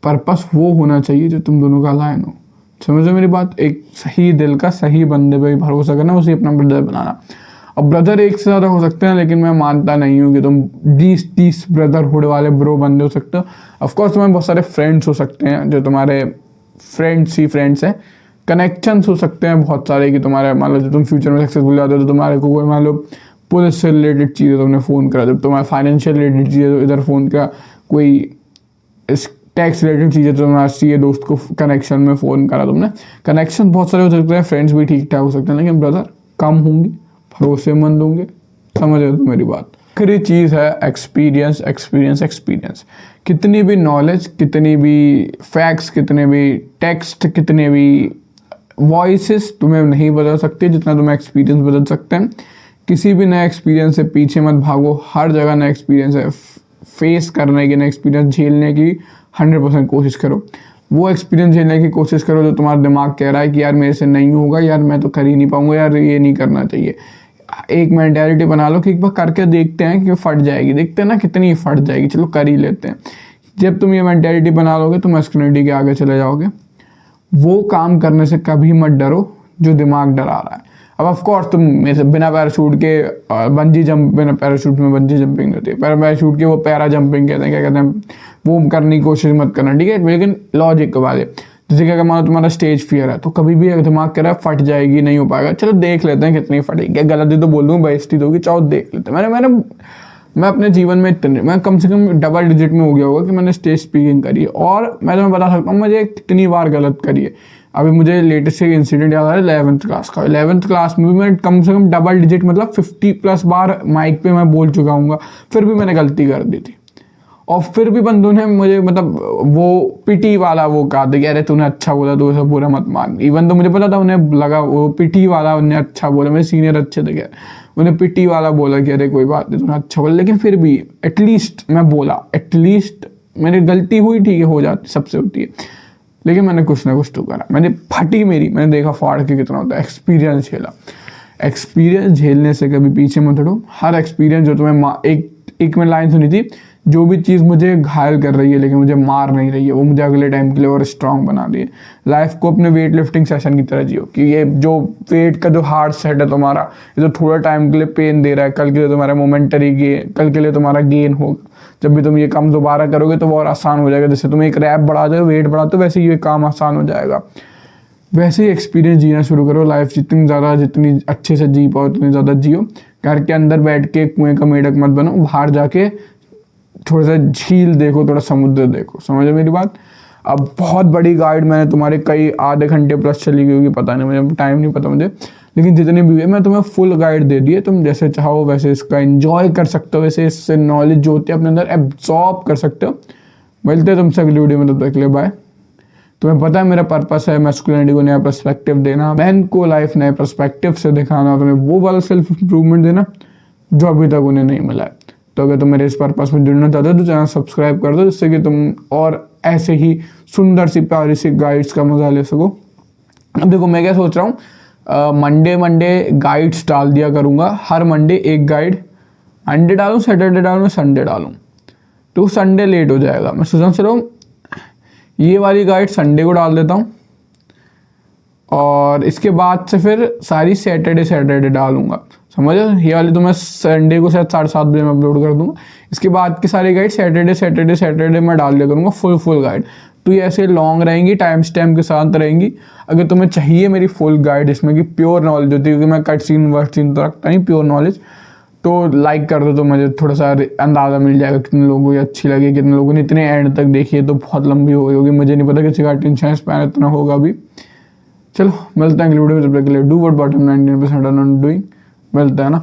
पर्पस वो होना चाहिए जो तुम दोनों का अलाइन हो। समझो मेरी बात। एक सही दिल का सही बंदे पे भरोसा करना, उसे अपना ब्रदर बनाना। अब ब्रदर एक से ज़्यादा हो सकते हैं, लेकिन मैं मानता नहीं हूँ कि तुम 20-30 ब्रदरहुड वाले ब्रो बंदे हो सकते हो। ऑफकोर्स तुम्हारे बहुत सारे फ्रेंड्स हो सकते हैं जो तुम्हारे फ्रेंड्स ही फ्रेंड्स हैं। कनेक्शंस हो सकते हैं बहुत सारे कि तुम्हारे मान लो जब तुम फ्यूचर में सक्सेसफुल जाते हो तो तुम्हारे को कोई मान लो पुलिस से रिलेटेड चीज़ें तुमने फ़ोन करा, जब तुम्हारे फाइनेंशियल रिलेटेड चीज़ें तो इधर फ़ोन करा, कोई टैक्स रिलेटेड चीज़ें तो तुम्हारे सी दोस्त को कनेक्शन में फ़ोन करा तुमने। कनेक्शन बहुत सारे हो सकते हैं, फ्रेंड्स भी ठीक ठाक हो सकते हैं, लेकिन ब्रदर कम होंगे, भरोसेमंद होंगे। समझ रहे हो मेरी बात। आखिरी चीज़ है एक्सपीरियंस, एक्सपीरियंस, एक्सपीरियंस। कितनी भी नॉलेज, कितनी भी फैक्ट्स, कितने भी टेक्स्ट, कितने भी वॉइसेस तुम्हें नहीं बदल सकते जितना तुम्हें एक्सपीरियंस बदल सकते हैं। किसी भी नए एक्सपीरियंस से पीछे मत भागो, हर जगह नया एक्सपीरियंस है, फेस करने की, नया एक्सपीरियंस झेलने की 100% कोशिश करो। वो एक्सपीरियंस झेलने की कोशिश करो जो तुम्हारा दिमाग कह रहा है कि यार मेरे से नहीं होगा, यार मैं तो कर ही नहीं पाऊंगा, यार ये नहीं करना चाहिए। एक मेंटालिटी बना लो कि एक बार करके देखते हैं कि फट जाएगी, देखते हैं ना कितनी फट जाएगी, चलो कर ही लेते हैं। जब तुम ये मेंटालिटी बना लोगे तो मैस्कुलिनिटी के आगे चले जाओगे। वो काम करने से कभी मत डरो जो दिमाग डरा रहा है। अब ऑफ कोर्स तुम बिना पैराशूट के बंजी जंप, बिना पैराशूट में बंजी जंपिंग होती है, पैराशूट के वो पैरा जंपिंग कहते हैं, क्या कहते हैं, वो करने की कोशिश मत करना, ठीक है। लेकिन लॉजिक के वाले, जैसे कि अगर मान लो तुम्हारा स्टेज फियर है तो कभी भी दिमाग कह रहा है फट जाएगी, नहीं हो पाएगा, चलो देख लेते हैं कितनी फटेगी, क्या गलती तो बोल दूँ, बेइज्जती तो होगी, चाहो देख लेते हैं। मैं अपने जीवन में इतने, मैं कम से कम डबल डिजिट में हो गया होगा कि मैंने स्टेज स्पीकिंग करी है, और मैं तुम्हें बता सकता हूँ मुझे कितनी बार गलत करी है। अभी मुझे लेटेस्ट एक इंसिडेंट याद आ रहा है 11th क्लास का। 11th क्लास में भी मैं कम से कम डबल डिजिट मतलब 50+ बार माइक पे मैं बोल चुका हूँ, फिर भी मैंने गलती कर दी थी। और फिर भी बंदों ने मुझे मतलब वो पिटी वाला वो कहा था कि अरे तूने अच्छा बोला, तो ऐसा बुरा मत मान। इवन तो मुझे पता था, उन्हें लगा वो पिटी वाला, उन्हें अच्छा बोला, मेरे सीनियर अच्छे थे, क्या उन्हें पिटी वाला बोला कि अरे कोई बात नहीं तूने अच्छा बोला, लेकिन फिर भी एटलीस्ट मैं बोला, एटलीस्ट मेरी गलती हुई, ठीक है, हो जाती, सबसे होती है। लेकिन मैंने कुछ ना कुछ तो करा, मैंने फटी मेरी, मैंने देखा फाड़ के कितना होता है, एक्सपीरियंस झेला। एक्सपीरियंस झेलने से कभी पीछे मत हटो। हर एक्सपीरियंस जो तुम्हें एक में लाइन सुनी थी, जो भी चीज़ मुझे घायल कर रही है लेकिन मुझे मार नहीं रही है, वो मुझे अगले टाइम के लिए और स्ट्रांग बना रही है। लाइफ को अपने वेट लिफ्टिंग सेशन की तरह जियो कि ये जो वेट का जो हार्ड सेट है तुम्हारा, ये तो थोड़ा टाइम के लिए पेन दे रहा है, कल के लिए तुम्हारा मोमेंटरी गेन, कल के लिए तुम्हारा गेन होगा। जब भी तुम ये काम दोबारा करोगे तो वो और आसान हो जाएगा। जैसे तुम एक रैप बढ़ाते हो, वेट बढ़ाते हो, वैसे ही ये काम आसान हो जाएगा। वैसे ही एक्सपीरियंस जीना शुरू करो। लाइफ जितनी अच्छे से जी पाओ उतनी ज़्यादा जियो। घर के अंदर बैठ के कुएं का मेढक मत बनो, बाहर जाके थोड़ा सा झील देखो, थोड़ा समुद्र देखो। समझो मेरी बात। अब बहुत बड़ी गाइड मैंने तुम्हारे कई आधे घंटे प्लस चली गई होगी, पता नहीं, मुझे टाइम नहीं पता मुझे, लेकिन जितनी भी हुई मैं तुम्हें फुल गाइड दे दी है। तुम जैसे चाहो वैसे इसका एंजॉय कर सकते हो, वैसे इससे नॉलेज जो होती है अपने अंदर एब्जॉर्ब कर सकते हो। मिलते हैं तुमसे अगली वीडियो में, तब तक के लिए बाय। तुम्हें पता है मेरा पर्पस है मैस्कुलिनिटी को नया पर्सपेक्टिव देना, मैन को लाइफ नए पर्सपेक्टिव से दिखाना, तुम्हें वो वाला सेल्फ इंप्रूवमेंट देना जो अभी तक उन्हें नहीं मिला है। तो अगर तुम मेरे इस पर्पस में जुड़ना चाहते हो तो चैनल सब्सक्राइब कर दो, जिससे कि तुम और ऐसे ही सुंदर सी प्यारी सी गाइड्स का मजा ले सको। अब देखो मैं क्या सोच रहा हूँ, मंडे गाइड्स डाल दिया करूँगा, हर मंडे एक गाइड। मंडे डालूँ, सैटरडे डालूँ, संडे डालूँ, तो संडे लेट हो जाएगा। मैं सोच रहा हूँ ये वाली गाइड संडे को डाल देता हूँ, और इसके बाद से फिर सारी सैटरडे डालूंगा। समझो, ये वाली तो मैं संडे को शायद 7:30 बजे में अपलोड कर दूंगा। इसके बाद की सारी गाइड सैटरडे मैं डाल दिया करूँगा, फुल गाइड। तो ये ऐसे लॉन्ग रहेंगी, टाइम स्टैम्प के साथ रहेंगी। अगर तुम्हें चाहिए मेरी फुल गाइड इसमें की प्योर नॉलेज होती है, क्योंकि मैं कट सीन वर्ड सीन तो रखता नहीं, प्योर नॉलेज, तो लाइक कर दो तो मुझे थोड़ा सा अंदाज़ा मिल जाएगा कितने लोगों को ये अच्छी लगी, कितने लोगों ने इतने एंड तक देखी है। तो बहुत लंबी हो गई होगी, मुझे नहीं पता किसी का अटेंशन स्पैन इतना होगा अभी। चलो मिलते हैं अगली वीडियो में, तब तक के लिए do what bottom 99% on doing. मिलता है ना।